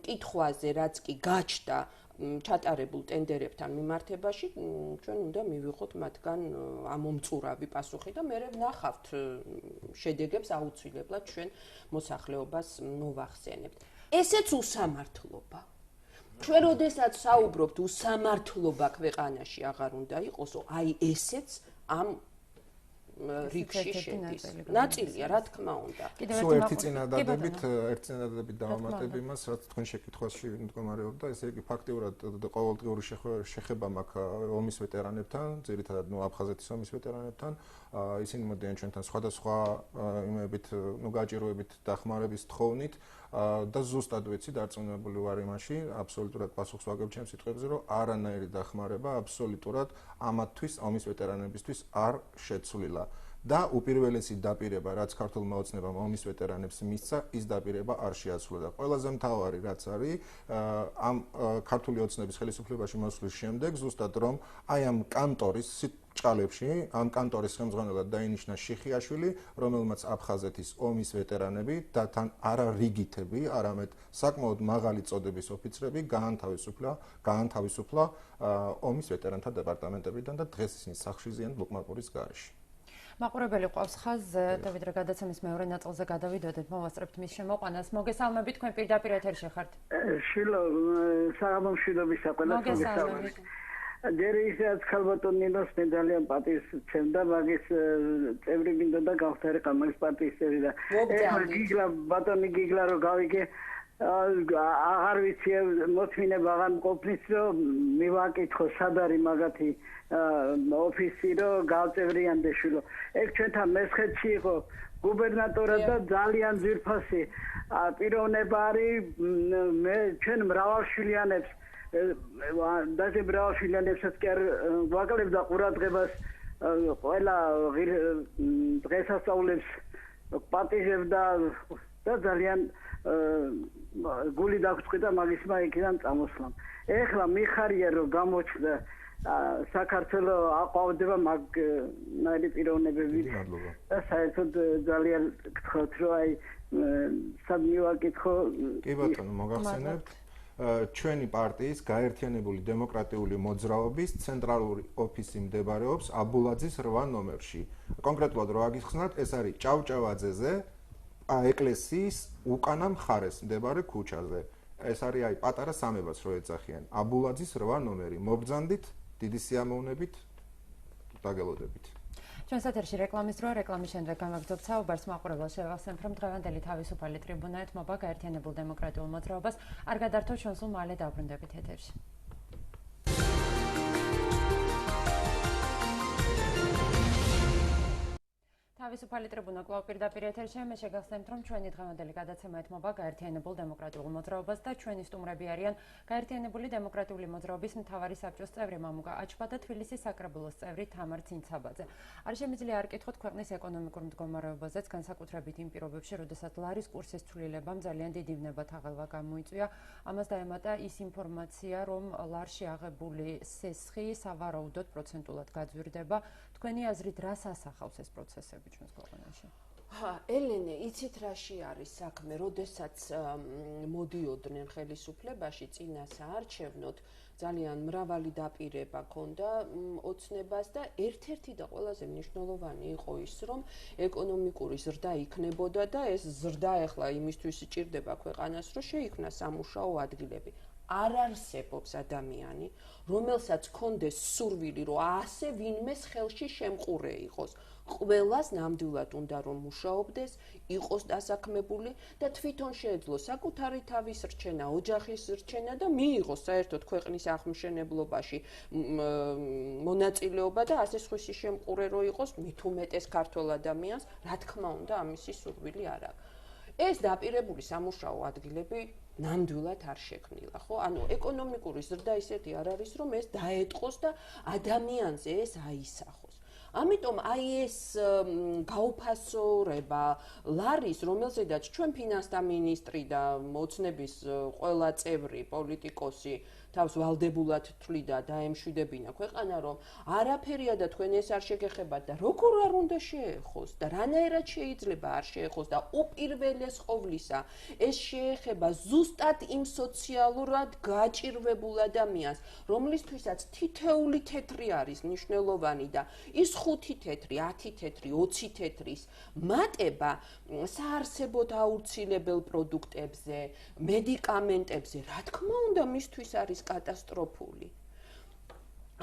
კითხვაზე, რაც კი გაჩნდა ჩატარებულ ტენდერებთან მიმართებაში, ჩვენ უნდა მივიღოთ მათგან ამომწურავი პასუხი და მე ვნახავთ შედეგებს აუცილებლად ჩვენ მოსახლეობას მოვახსენებთ. ესეც უსამართლობა. ჩვენ როდესაც საუბრობთ უსამართლობა ქვეყანაში აღარ უნდა იყოსო, აი ესეც ამ რიგში შედის. ნაწილია, რა თქმა უნდა.
სულ ერთი წინადადებით დავამატებ იმას, რაც თქვენ შეკითხვაში მდგომარეობდა, ესე იგი ფაქტიურად ყოველდღიური შეხება მაქვს ომის ვეტერანებთან, ძირითადად აფხაზეთის ომის ვეტერანებთან, ისინი მოდიან ჩვენთან სხვადასხვა იმებით, გაჭიროებით დახმარების თხოვნით და ზუსტად ვიცი, დარწმუნებული ვარ იმაში, აბსოლუტურად პასუხს ვაგებ ჩემს სიტყვებზე, რომ არანაირი დახმარება აბსოლუტურად ამათთვის, ომის ვეტერანებისთვის არ შეცვლილა. და უპირველესი დაპირება, რაც ქართულმა ოცნებამ ომის ვეტერანებს მისცა, ის დაპირება არ შეასრულა. ყველაზე მთავარი რაც არის, ამ ქართული ოცნების ხელისუფლებაში მოსვლის შემდეგ, ზუსტად რომ აი ამ კანტორის ჭალებში, ამ კანტორის ხელმძღვანელად დაინიშნა შიხიაშვილი, რომელმაც აფხაზეთის ომის ვეტერანები და თან არა რიგითები, არამედ საკმაოდ მაღალი წოდების ოფიცრები გაანთავისუფლა ომის ვეტერანთა დეპარტამენტებიდან და დღეს ისინი სახლში ზიან ბლოკმარკურის გარეშე.
მაყურებელი ყავს ხაზზე, დავით, რა გადაცემის მეორე ნაწილზე გადავიდოდეთ, მოვასწრებთ მის შემოყვანას. მოგესალმებით, თქვენ პირდაპირ ეთერში ხართ.
შილო, საღამო მშვიდობისა ყველას მოგესალმებით. ჯერ ისაც ხალბატონ ნინოს მე ძალიან პატივს ვცემდა, მაგის წევრი მინდოდა გავხდარიყო მაგის პარტიის წევრი და ეხლა გიგლა ბატონი გიგლა რო გავიგე აღარ ვიცი მოთმინება აღარ მყოფნის რომ მივაკითხო სად არის მაგათი ოფისი რომ გავწევრიანდე შვილო. ეგ ჩვენთან მესხეთში იყო გუბერნატორად და ძალიან ძვირფასი პიროვნება არის მე ჩვენ მრავალშვილიანებს даже მრავალშვილიანებსაც კი არ ვაკლებდა ყურადღებას ყველა დღესასწაულებს პატიჟებდა და ძალიან გული დაგვწყვიტა მაგისმა იქიდან წამოსვლამ. ეხლა მიხარია რომ გამოჩნდა საქართველოს აყვავდება მაგნაირი პიროვნებებით და საერთოდ ძალიან გთხოვთ რომ აი სად მივაკითხო.
კი ბატონო, მოგახსენებთ ჩვენი პარტიის გაერთიანებული დემოკრატიული მოძრაობის ცენტრალური ოფისი მდებარეობს აბულაძის 8 ნომერში. კონკრეტულად რო აგიხსნათ, ეს არის ჭავჭავაძეზე ეკლესიის უკანა მხარეს მდებარე ქუჩაზე. ეს არის აი პატარა სამებას რო ეძახიან. აბულაძის 8 ნომერი. მობრძანდით, დიდი სიამოვნებით დაგელოდებით.
ჩვენს ეთერში რეკლამის დრო, რეკლამის შემდეგ გამაგრძობთ საუბარს. მაყურებელს შევახსენებ, რომ დღევანდელი თავისუფალი ტრიბუნა ეთმობა გაერთიანებულ დემოკრატიულ მოძრაობას. არ გადართოთ, ჩვენ სულ მალე დაბრუნდებით ეთერში. თავისუფალი ტრიბუნა კვლავ პირდაპირ ეთერშია. მე შეგახსენებთ, რომ ჩვენი დღევანდელი გადაცემა ეთმობა გაერთიანებულ დემოკრატიულ მოძრაობას და ჩვენი სტუმრები არიან გაერთიანებული დემოკრატიული მოძრაობის მთავარი საბჭოს წევრი მამუკა აჩბა და თბილისის საკრებულოს წევრი თამარ ცინცაბაძე. არ შემიძლია არ კითხოთ ქვეყნის ეკონომიკურ მდგომარეობაზეც, განსაკუთრებით იმ პირობებში, როდესაც ლარის კურსის ცვლილებამ ძალიან დიდი ვნებათაღელვა გამოიწვია. ამას დაემატა ის ინფორმაცია, რომ ლარში აღებული სესხი სავარაუდოდ პროცენტულად გაძვირდება. თქვენი აზრით, რას ასახავს ეს პროცესები ჩვენს ქვეყანაში?
ელენე, იცით რაში არის საქმე, როდესაც მოდიოდნენ ხელისუფლებაში წინა საარჩევნოდ, ძალიან მრავალი დაპირება ჰქონდა ოცნებას და ერთ-ერთი და ყველაზე მნიშვნელოვანი იყო ის, რომ ეკონომიკური ზრდა იქნებოდა და ეს ზრდა ახლა იმისთვის ჭირდება ქვეყანას, რომ შეიქმნას სამუშაო ადგილები. არ არსებობს ადამიანი, რომელსაც ჰქონდეს სურვილი, რომ ასე ვინმეს ხელში შემყურე იყოს. ყველას ნამდვილად უნდა რომ მუშაობდეს, იყოს დასაქმებული და თვითონ შეეძლო საკუთარი თავის რჩენა, ოჯახის რჩენა და მიიღოს საერთოდ ქვეყნის აღმშენებლობაში მონაწილეობა და ასე სხვისი შემყურე რო იყოს, მით უმეტეს ქართულ ადამიანს, რა თქმა უნდა, ამისი სურვილი არ აქვს. ეს დაპირებული სამუშაო ადგილები ნამდვილად არ შექმნილა, ხო? ანუ ეკონომიკური ზრდა ისეთი არ არის, რომ ეს დაეტყოს და ადამიანზე ეს აისახოს. ამიტომ აი ეს გაუფასორება ლარის, რომელზედაც ჩვენ ფინანსთა მინისტრი და ოცნების ყველა წევრი პოლიტიკოსი თავს ვალდებულად თვლიდა და ემშვიდებინა ქვეყანა, რომ არაფერია და თქვენ ეს არ შეგეხებათ და როგორ არ უნდა შეეხოს და რანაირად შეიძლება არ შეეხოს და უპირველეს ყოვლისა ეს შეეხება ზუსტად იმ სოციალურად გაჭირვებულ ადამიანს, რომლისთვისაც თითეული თეთრი არის მნიშვნელოვანი და ის 5 თეთრი, 10 თეთრი, 20 თეთრის მატება საარსებოდ აუცილებელ პროდუქტებზე, მედიკამენტებზე, რა თქმა უნდა, მისთვის არის კატასტროფული.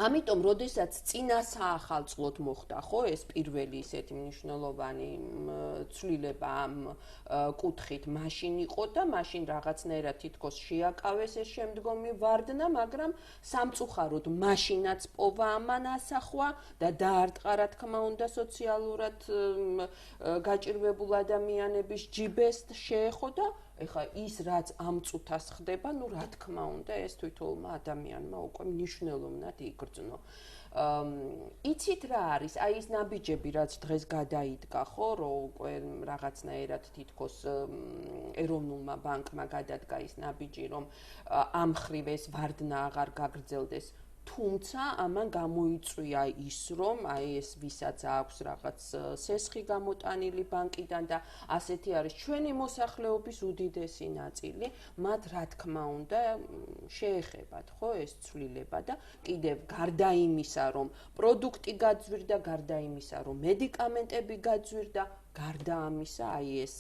ამიტომ, როდესაც წინა საახალწლოდ მოხდა, ხო, ეს პირველი ისეთი მნიშვნელოვანი ცვლილება ამ კუთხით მაშინ იყო და მაშინ რაღაცნაირად თითქოს შეაკავეს ეს შემდგომი ვარდნა, მაგრამ სამწუხაროდ მაშინაც პოვა ამან ასახვა და დაარტყა, რა თქმა უნდა, სოციალურად გაჭირვებულ ადამიანების ჯიბეს შეეხო და ეხა ის რაც ამ წუთას ხდება, ნუ რა თქმა უნდა ეს თვითონმა ადამიანმა უკვე მნიშვნელოვნად იგრძნო. იცით რა არის? აი ის ნაბიჯები, რაც დღეს გადაიდგა, ხო, რომ უკვე რაღაცნაირად თითქოს ეროვნულმა ბანკმა გადადგა ის ნაბიჯი, რომ ამ ხრივ ეს ვარდნა აღარ გაგრძელდეს. თუმცა ამან გამოიწვია ის, რომ აი ეს ვისაც აქვს რაღაც სესხი გამოტანილი ბანკიდან და ასეთი არის ჩვენი მოსახლეობის უდიდესი ნაწილი, მათ რა თქმა უნდა შეეხებათ, ხო, ეს ცვლილება და კიდევ გარდა იმისა, რომ პროდუქტი გაძვირდა, გარდა იმისა, რომ მედიკამენტები გაძვირდა, გარდა ამისა, აი ეს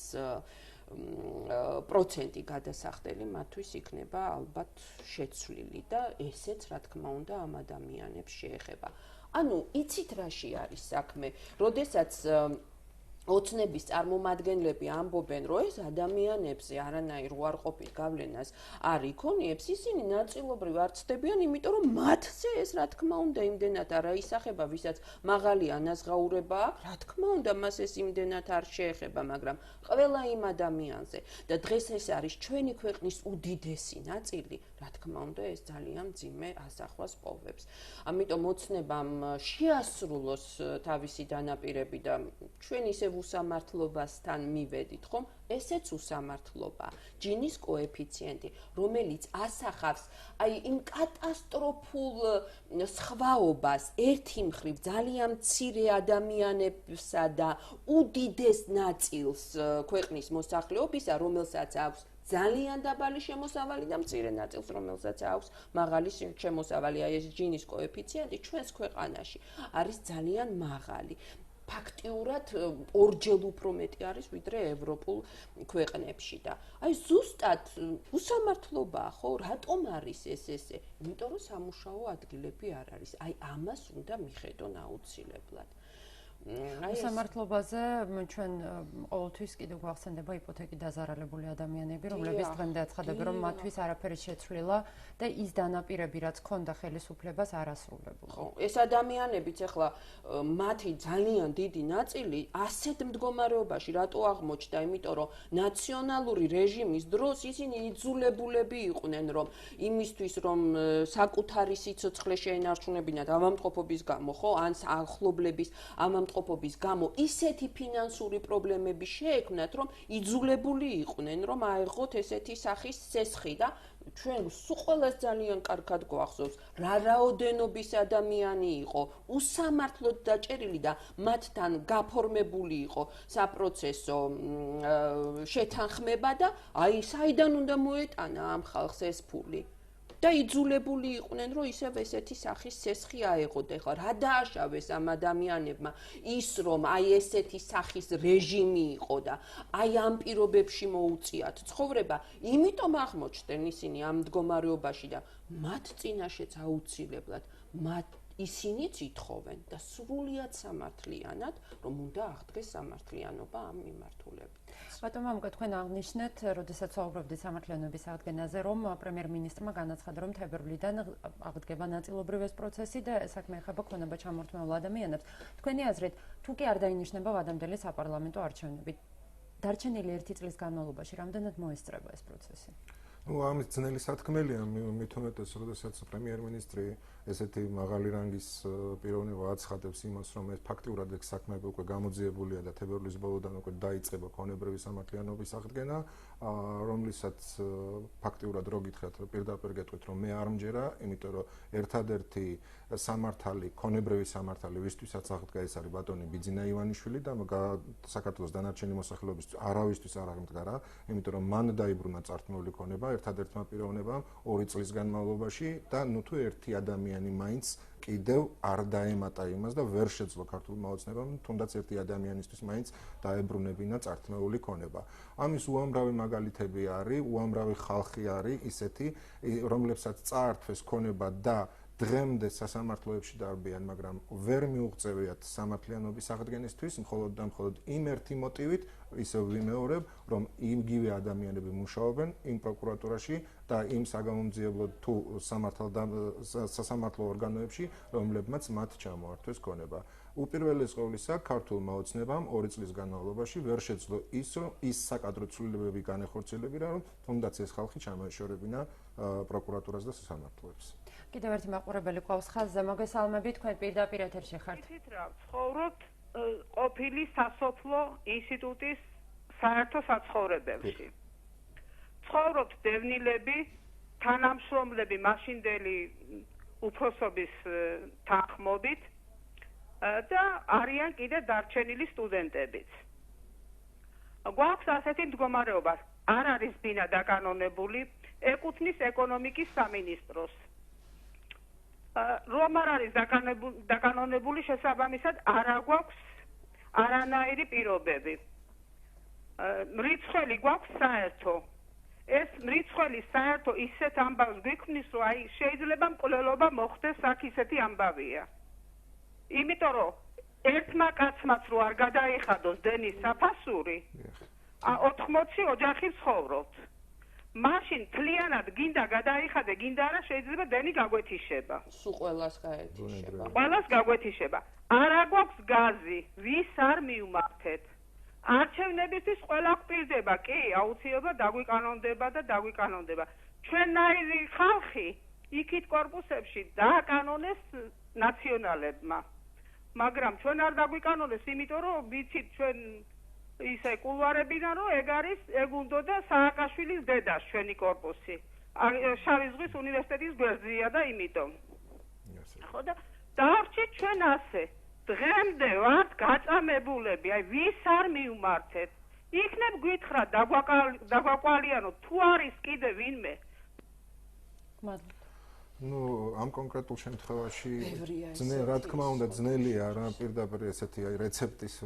პროცენტი გადასახდელი მათთვის იქნება ალბათ შეცვლილი და ესეც რა თქმა უნდა ამ ადამიანებს შეეხება. ანუ იცით რაში არის საქმე? როდესაც ოცნების წარმომადგენლები ამბობენ, რომ ეს ადამიანებზე არანაირ უარყოფით გავლენას არ იქონიებს, ისინი ნაწილობრივ არ ცდებიან, იმიტომ რომ მათზე ეს რა თქმა უნდა იმდენად არ აისახება, ვისაც მაღალი ანაზღაურება აქვს, რა თქმა უნდა მას ეს იმდენად არ შეეხება, მაგრამ ყველა იმ ადამიანზე და დღეს ეს არის ჩვენი ქვეყნის უდიდესი ნაწილი, რა თქმა უნდა ეს ძალიან მძიმე ასახვას პოვებს. ამიტომ ოცნებამ შეასრულოს თავისი დანაპირები და ჩვენ ისევ უსამართლობასთან მივედით, ხომ? ესეც უსამართლობაა. ჯინის კოეფიციენტი, რომელიც ასახავს აი იმ კატასტროფულ სხვაობას ერთი მხრივ ძალიან მცირე ადამიანებსა და უდიდეს ნაწილს ქვეყნის მოსახლეობისა, რომელსაც აქვს ძალიან დაბალი შემოსავალი და მცირე ნაწილს, რომელსაც აქვს მაღალი შემოსავალი. აი ეს ჯინის კოეფიციენტი ჩვენს ქვეყანაში არის ძალიან მაღალი. ფაქტიურად ორჯერ უფრო მეტი არის ვიდრე ევროპულ ქვეყნებში და აი ზუსტად უსამართლობაა, ხო? რატომ არის ესე? იმიტომ რომ სამუშაო ადგილები არ არის. აი ამას უნდა მიხედონ აუცილებლად.
უსამართლობაზე ჩვენ ყოველთვის კიდევ გვახსენდება იპოთეკით დაზარალებული ადამიანები, რომლებიც დღემდე აცხადებენ, რომ მათთვის არაფერი შეცვლილა და ის დანაპირები, რაც ჰქონდა ხელისუფლებას, არ ასრულებულა.
ეს ადამიანებიც ახლა მათი ძალიან დიდი ნაწილი ასეთ მდგომარეობაში რატო აღმოჩნდა, იმიტომ რომ ნაციონალური რეჟიმის დროს ისინი იძულებულები იყვნენ, რომ იმისთვის, რომ საკუთარი სიცოცხლე შეენარჩუნებინათ ავადმყოფობის გამო, ხო, ან ახლობლების ავადმყოფობის გამო ისეთი ფინანსური პრობლემები შეექმნათ, რომ იძულებული იყვნენ, რომ აეღოთ ესეთი სახის სესხი და ჩვენ სულ ძალიან კარგად გვახსოვს, რა რაოდენობის ადამიანი იყო, უსამართლოდ დაჭერილი და მათთან გაფორმებული იყო საპროცესო შეთანხმება და აი საიდან უნდა მოეტანა ამ ხალხს ეს ფული. და იძულებული იყვნენ, რომ ისევ ესეთი სახის სესხი აეღოთ. ეხლა რა დააშავეს ამ ადამიანებმა ის, რომ აი ესეთი სახის რეჟიმი იყო და აი ამ პირობებში მოუწიათ ცხოვრება, იმიტომ აღმოჩნდნენ ისინი ამ მდგომარეობაში და მათ წინაშეც აუცილებლად ისინიც ითხოვენ და სრულიად სამართლიანად, რომ უნდა აღდგეს სამართლიანობა ამ მიმართულებით.
ბატონო, ამგვარად თქვენ აღნიშნეთ, როდესაც ვაუბრობდით სამართლიანობის აღდგენაზე, რომ პრემიერ-მინისტრმა განაცხადა, რომ თებერვლიდან აღდგება ნაწილობრივ ეს პროცესი და საქმე ეხება ქონება ჩამორთმეულ ადამიანებს. თქვენი აზრით, თუ კი არ დაინიშნება ვადამდელი საპარლამენტო არჩევნები, დარჩენილი 1 წლის განმავლობაში რამდენად მოესწრება ეს პროცესი?
ამის ძნელი სათქმელია, მით უმეტეს, როდესაც პრემიერ-მინისტრი ესეთი მაღალი რანგის პიროვნება აცხადებს იმას, რომ ეს ფაქტიურად ეს საქმეები უკვე გამოძიებულია და თებერვლის ბოლოდან უკვე დაიწყება ქონებრივი სამართლიანობის აღდგენა, რომლითაც ფაქტიურად რო გითხრათ, პირდაპირ გეტყვით, რომ მე არ მჯერა, იმიტომ რომ ერთადერთი სამართალი, ქონებრივი სამართალი, ვისთვისაც აღდგა, ეს არის ბატონი ბიძინა ივანიშვილი და საქართველოს დანარჩენი მოსახლეობის არავისთვის არ აღმდგარა, იმიტომ რომ მან დაიბრუნა წართმეული ქონება ერთადერთმა პიროვნებამ 2 წლის განმავლობაში და ნუ თუ ერთი ადამიანი მაინც კიდევ არ დაემატა იმას და ვერ შეძლო ქართულმა ოცნებამ თუნდაც ერთი ადამიანისთვის მაინც დაებრუნებინა წართმეული ქონება. ამის უამრავი მაგალითები არის, უამრავი ხალხი არის ისეთი, რომლებსაც წაართვეს ქონება და დღემდე სასამართლოებში დარბიან, მაგრამ ვერ მიუღწევიათ სამართლიანობის აღდგენისთვის, მხოლოდ და მხოლოდ იმ ერთი მოტივით, ისევ ვიმეორებ, რომ იგივე ადამიანები მუშაობენ იმ პროკურატურაში და იმ საგამომძიებლო თუ სასამართლო ორგანოებში, რომლებმაც მათ ჩამოართვეს ქონება. უპირველეს ყოვლისა, ქართულმა ოცნებამ 2 წლის განმავლობაში ვერ შეძლო ის საკადრო ცვლილებები განეხორციელებინა, რომ თუნდაც ეს ხალხი ჩამოეშორებინა პროკურატურას და სასამართლოებს.
კიდევ ერთი მაყურებელი ყავს ხაზზე, მოგესალმებით, თქვენ პირდაპირ ეთერში ხართ.
იცით რა, ცხოვრობთ ყოფილი სასოფლო ინსტიტუტის საერთო საცხოვრებელში. ცხოვრობთ დევნილები, თანამშრომლები მაშინდელი უფროსობის თანხმობით და არიან კიდე დარჩენილი სტუდენტებიც. გვაქვს ასეთი მდგომარეობა, არ არის ბინა დაკანონებული, ეკუთვნის ეკონომიკის სამინისტროს. რომ არ არის დაკანონებული, შესაბამისად არ გვაქვს არანაირი პირობები. მრიცხველი გვაქვს საერთო. ეს მრიცხველი საერთო ისეთ ამბავს გვიქმნის, რომ აი შეიძლება მკვლელობა მოხდეს, აქ ისეთი ამბავია. იმიტომ რომ ერთმა კაცმაც რო არ გადაიხადოს დენის საფასური, 80 ოჯახი ცხოვრობთ. მაშინ მთლიანად გინდა გადაიხადე, გინდა არა, შეიძლება დენი გაგვეთიშება.
სულ ყველას გაეთიშება.
ყველას გაგვეთიშება. არა გვაქვს გაზი, ვის არ მივმართეთ. არჩევნებისთვის ყველა გვპირდება, კი, აუცილებლად დაგვიკანონდება. ჩვენნაირი ხალხი იქით კორპუსებში დააკანონეს ნაციონალებმა. მაგრამ ჩვენ არ დაგვიკანონეს, იმიტომ რომ ვიცით ჩვენ ისე კულვარებიდან რომ ეგ უნდოდა სააკაშვილის დედას ჩვენი კორპუსი. შავი ზღვის უნივერსიტეტის გვერდზეა და იმიტომ. ხო და დავრჩით ჩვენ ასე. დღემდე ვართ გაწამებულები, აი ვის არ მივმართეთ. იქნებ გითხრა დაგვაკვალიანო, თუ არის კიდე ვინმე.
მადლობთ.
ამ კონკრეტულ შემთხვევაში რა თქმა უნდა ძნელია რა პირდაპირ ესეთი რეცეპტის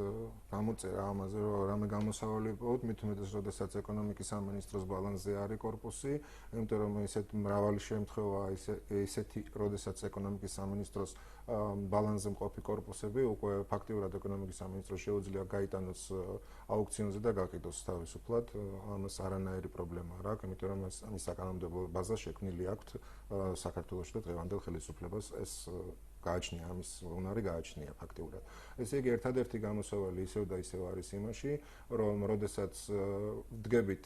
გამოწერა ამაზე რომ რამე გამოსავალი ვიყოთ, მით უმეტეს როდესაც ეკონომიკის სამინისტროს ბალანსზე არის კორპუსი, იმიტომ რომ ესეთ მრავალი შემთხვევა ესეთი როდესაც ეკონომიკის სამინისტროს ბალანსზე მყოფი კორპუსები უკვე ფაქტიურად ეკონომიკის სამინისტროს შეუძლია გაიტანოს აუქციონზე და გაყიდოს თავისუფლად, ამას არანაირი პრობლემა არ აქვს, იმიტომ რომ ამის საკანონმდებლო ბაზა შექმნილი აქვს საქართველოში და დღევანდელ ხელისუფლებას ეს გააჩნია, ამის უნარი გააჩნია ფაქტიურად. ესე იგი ერთადერთი გამოსავალი ისევ და ისევ არის იმაში, რომ როდესაც დგებით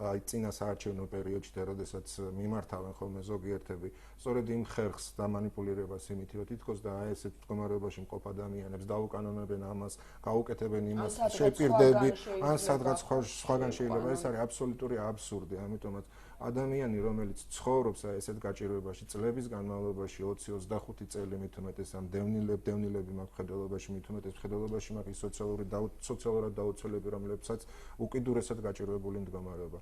აი წინა საარჩევნო პერიოდში და როდესაც მიმართავენ ხოლმე ზოგიერთები სწორედ იმ ხერხს დამანიპულირებას იმით, რომ თითქოს და აი ესეთ მდგომარეობაში მყოფ ადამიანებს დაუკანონებენ ამას, გაუკეთებენ იმას, შეპირდები, ან სადღაც სხვაგან შეიძლება, ეს არის აბსოლუტური აბსურდი, ამიტომაც ადამიანი, რომელიც ცხოვრობს ესეთ გაჭირვებაში წლების განმავლობაში 20-25 წელი მით უმეტეს ამ დევნილები მაქვს ხედელობაში, მით უმეტეს ხედელობაში მაქვს სოციალურად დაუცველები, რომლებსაც უკიდურესად გაჭირვებული მდგომარეობა.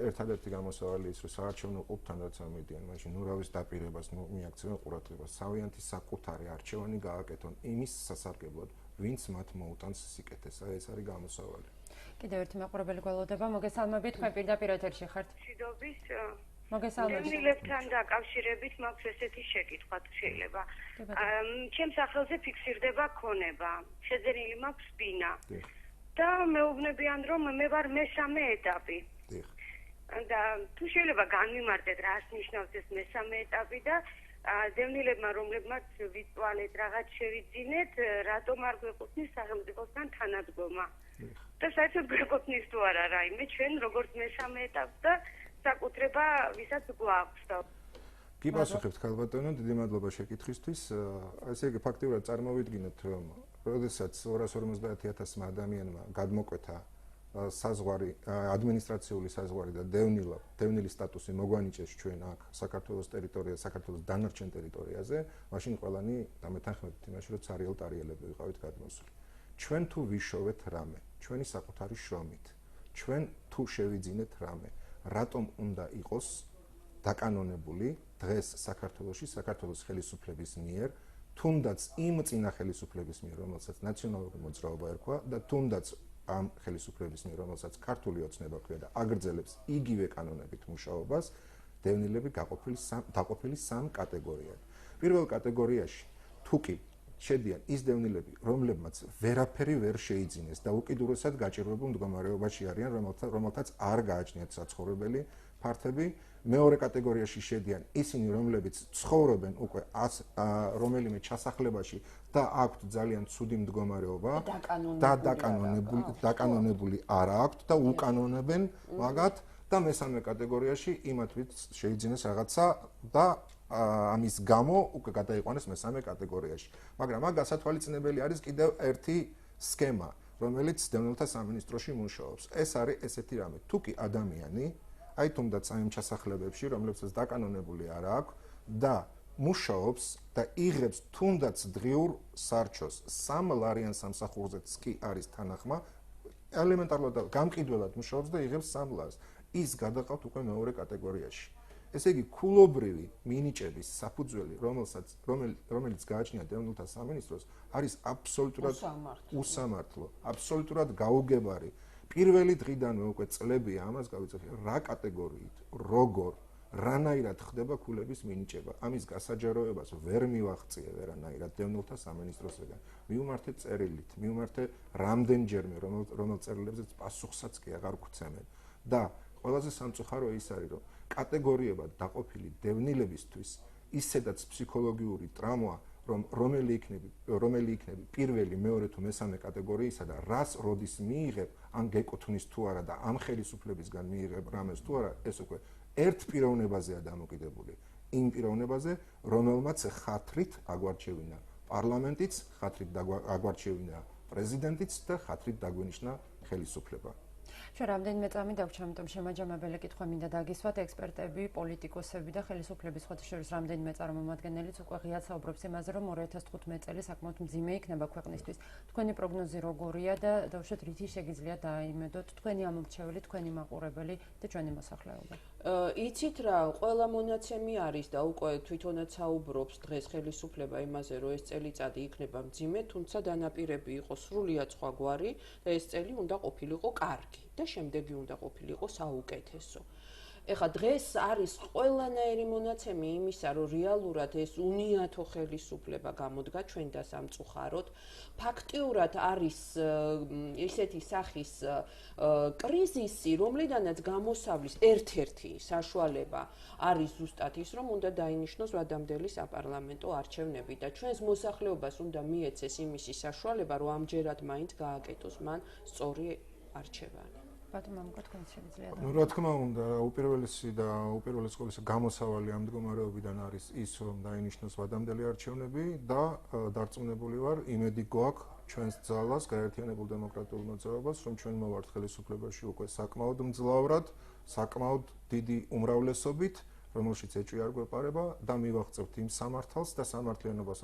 ერთადერთი გამოსავალი ის, რომ საარჩევნო ყოფთან რაც ამედიან, მაშინ ურავის დაპირებას მიაქცევენ ყურადღებას, თავიანთი საკუთარი არჩევანი გააკეთონ იმის სასარგებლოდ, ვინც მათ მოუტანს სიკეთეს. ეს არის გამოსავალი.
კიდევ ერთი მაყურებელი გველოდება, მოგესალმებით, თქვენ პირდაპირ ეთერში ხართ.
მშვიდობის.
მოგესალმებით.
დევნილებთან დაკავშირებით მაქვს ესეთი შეკითხვა შეიძლება. ჩემს სახელზე ფიქსირდება ქონება. შეძენილი მაქვს ბინა. და მეუბნებიან რომ მე ვარ მესამე ეტაპი. და თუ შეიძლება განვიმარტეთ რას ნიშნავს ეს მესამე ეტაპი და დევნილებმა რომლებმაც ვიწვალეთ, რაღაც შევიძინეთ, რატომ არ გვეკუთვნის სახელმწიფოსთან თანადგომა. და საერთოდ გვეკუთვნის თუ არა რაიმე, ჩვენ როგორც მესამე ეტაპს და საკუთრება ვისაც გვაქვს და
კი პასუხებთ ქალბატონო, დიდი მადლობა შეკითხვისთვის. ესე იგი ფაქტიურად წარმოვიდგინოთ, რომ როდესაც 250,000 ადამიანმა გადმოკვეთა საზღვარი, ადმინისტრაციული საზღვარი და დევნილის სტატუსი მოგვანიჭეს ჩვენ აქ საქართველოს ტერიტორიაზე, საქართველოს დანარჩენ ტერიტორიაზე, მაშინ ყველანი დამეთანხმებით იმაში, რომ ცარიელ-ტარიელები ვიყავით გადმოსული. ჩვენ თუ ვიშოვეთ რამე, ჩვენი საკუთარი შრომით, ჩვენ თუ შევიძინეთ რამე, რატომ უნდა იყოს დაკანონებული დღეს საქართველოში საქართველოს ხელისუფლების მიერ, თუნდაც იმ წინა ხელისუფლების მიერ, რომელსაც ნაციონალური მოძრაობა ერქვა და თუნდაც ამ ხელისუფლების მიერ, რომელსაც ქართული ოცნება ქვია და აგრძელებს იგივე კანონებით მუშაობას, დევნილები დაყოფილი სამ კატეგორიად. პირველ კატეგორიაში თუ კი შედიან ის დევნილები, რომლებმაც ვერაფერი ვერ შეიძინეს და უკიდურესად გაჭირვებულ მდგომარეობაში არიან, რომელთაც არ გააჩნიათ საცხოვრებელი ფართები. მეორე კატეგორიაში შედიან ისინი, რომლებიც ცხოვრობენ უკვე რომელიმე ჩასახლებაში და აქვთ ძალიან ცუდი მდგომარეობა და დაკანონებული არ აქვთ და უკანონებენ მაგათ და მესამე კატეგორიაში იმათ ვინც შეიძინეს რაღაცა და ამის გამო უკვე გადაიყვანეს მესამე კატეგორიაში. მაგრამ აქ გასათვალისწინებელი არის კიდევ ერთი სქემა, რომელიც დევნილთა სამინისტროში მუშაობს. ეს არის ესეთი რამე, თუ კი ადამიანი, აი თუნდაც ამ ჩასახლებებში, რომლებსაც დაკანონებული არ აქვს და მუშაობს და იღებს თუნდაც დღიურ სარჩოს 3 ლარიან სამსახურზეც კი არის თანახმა, ელემენტარულად გამყიდველად მუშაობს და იღებს 3 ლარს. ის გადაყავთ უკვე მეორე კატეგორიაში. ესე იგი, ქულობრივი მინიჭების საფუძველი, რომელიც გააჩნია დევნილთა სამინისტროს, არის აბსოლუტურად უსამართლო, აბსოლუტურად გაუგებარი. პირველი დღიდანვე უკვე წლებია ამას გავიცეთ, რა კატეგორიით, როგორ, რანაირად ხდება ქულების მინიჭება. ამის გასაჯაროებას ვერ მივაღწია ვერანაირად დევნილთა სამინისტროსგან. მივმართე წერილით, მივმართე რამდენჯერმე, რომელ წერილებზეც პასუხსაც კი აღარ გვცემენ. და ყველაზე სამწუხარო ის არის, რომ კატეგორიებად დაყოფილი დევნილებისთვის ისედაც ფსიქოლოგიური ტრამვა, რომელი იქნება პირველი, მეორე თუ მესამე კატეგორიისა და რას როდის მიიღებ, ან გეკუთვნის თუ არა და ამ ხელისუფლებისგან მიიღებ რამეს თუ არა, ეს უკვე ერთ პიროვნებაზეა დამოკიდებული. იმ პიროვნებაზე, რომელმაც ხათრით აგვარჩევინა პარლამენტიც, ხათრით აგვარჩევინა პრეზიდენტიც და ხათრით დაგვენიშნა ხელისუფლება.
ჩვენ რამდენიმე წამი დაგვჭირდა, ამიტომ შემაჯამებელი კითხვა მინდა დაგისვათ. ექსპერტები, პოლიტიკოსები და ხელისუფლების ხოთი შორის რამდენიმე წარმომადგენელიც უკვე ღიად საუბრობს იმაზე, რომ 2015 წელი საკმაოდ მძიმე იქნება ქვეყნისთვის. თქვენი პროგნოზი როგორია და დავუშვათ რითი შეგიძლიათ დააიმედოთ თქვენი ამომრჩეველი, თქვენი მაყურებელი და ჩვენი მოსახლეობა?
იცით რა, ყველა მონაცემი არის და უკვე თვითონაც საუბრობს დღეს ხელისუფლება იმაზე, რომ ეს წელიწადი იქნება მძიმე, თუმცა დანაპირები იყო სრულიად სხვაგვარი და ეს წელი უნდა ყოფილიყო კარგი და შემდეგი უნდა ყოფილიყო საუკეთესო. ეხლა დღეს არის ყველანაირი მონაცემი იმისა, რომ რეალურად ეს უნიათო ხელისუფლება გამოდგა ჩვენ და სამწუხაროდ. ფაქტიურად არის ისეთი სახის კრიზისი, რომლიდანაც გამოსავლის ერთ-ერთი საშუალება არის ზუსტად ის, რომ უნდა დაინიშნოს ვადამდელი საპარლამენტო არჩევნები და ჩვენს მოსახლეობას უნდა მიეცეს იმისი საშუალება, რომ ამჯერად მაინც გააკეთოს მან სწორი არჩევანი.
რა თქმა უნდა, უპირველეს ყოვლისა გამოსავალი ამ მდგომარეობიდან არის ის, რომ დაინიშნოს ვადამდელი არჩევნები და დარწმუნებული ვარ, იმედი გვაქვს ჩვენს ძალას, გაერთიანებულ დემოკრატიულ მოძრაობას, რომ ჩვენ მოვართ ხელისუფლებაში უკვე საკმაოდ მძლავრად, საკმაოდ დიდი უმრავლესობით, რომელშიც ეჭვი არ გვეპარება და მივაღწევთ იმ სამართალს და სამართლიანობას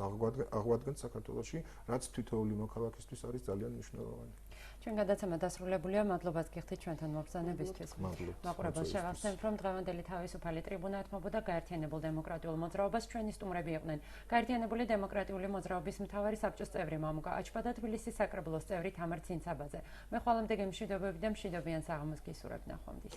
აღვადგენთ საქართველოში, რაც თითოეული მოქალაქისთვის არის ძალიან მნიშვნელოვანი.
ჩვენ გადაცემა დასრულებულია. მადლობაც გიხდით ჩვენთან მობრძანებისთვის. მაყურებელს შევახსენებთ, რომ დღევანდელი თავისუფალი ტრიბუნა ეთმობოდა გაერთიანებულ დემოკრატიულ მოძრაობას. ჩვენი სტუმრები იყვნენ გაერთიანებული დემოკრატიული მოძრაობის მთავარი საბჭოს წევრი მამუკა აჩბა და თბილისის საკრებულოს წევრი თამარ ცინცაბაძე. მე ხვალამდე გემშვიდობები და მშვიდობიან საღამოს გისურვებთ. ნახვამდის.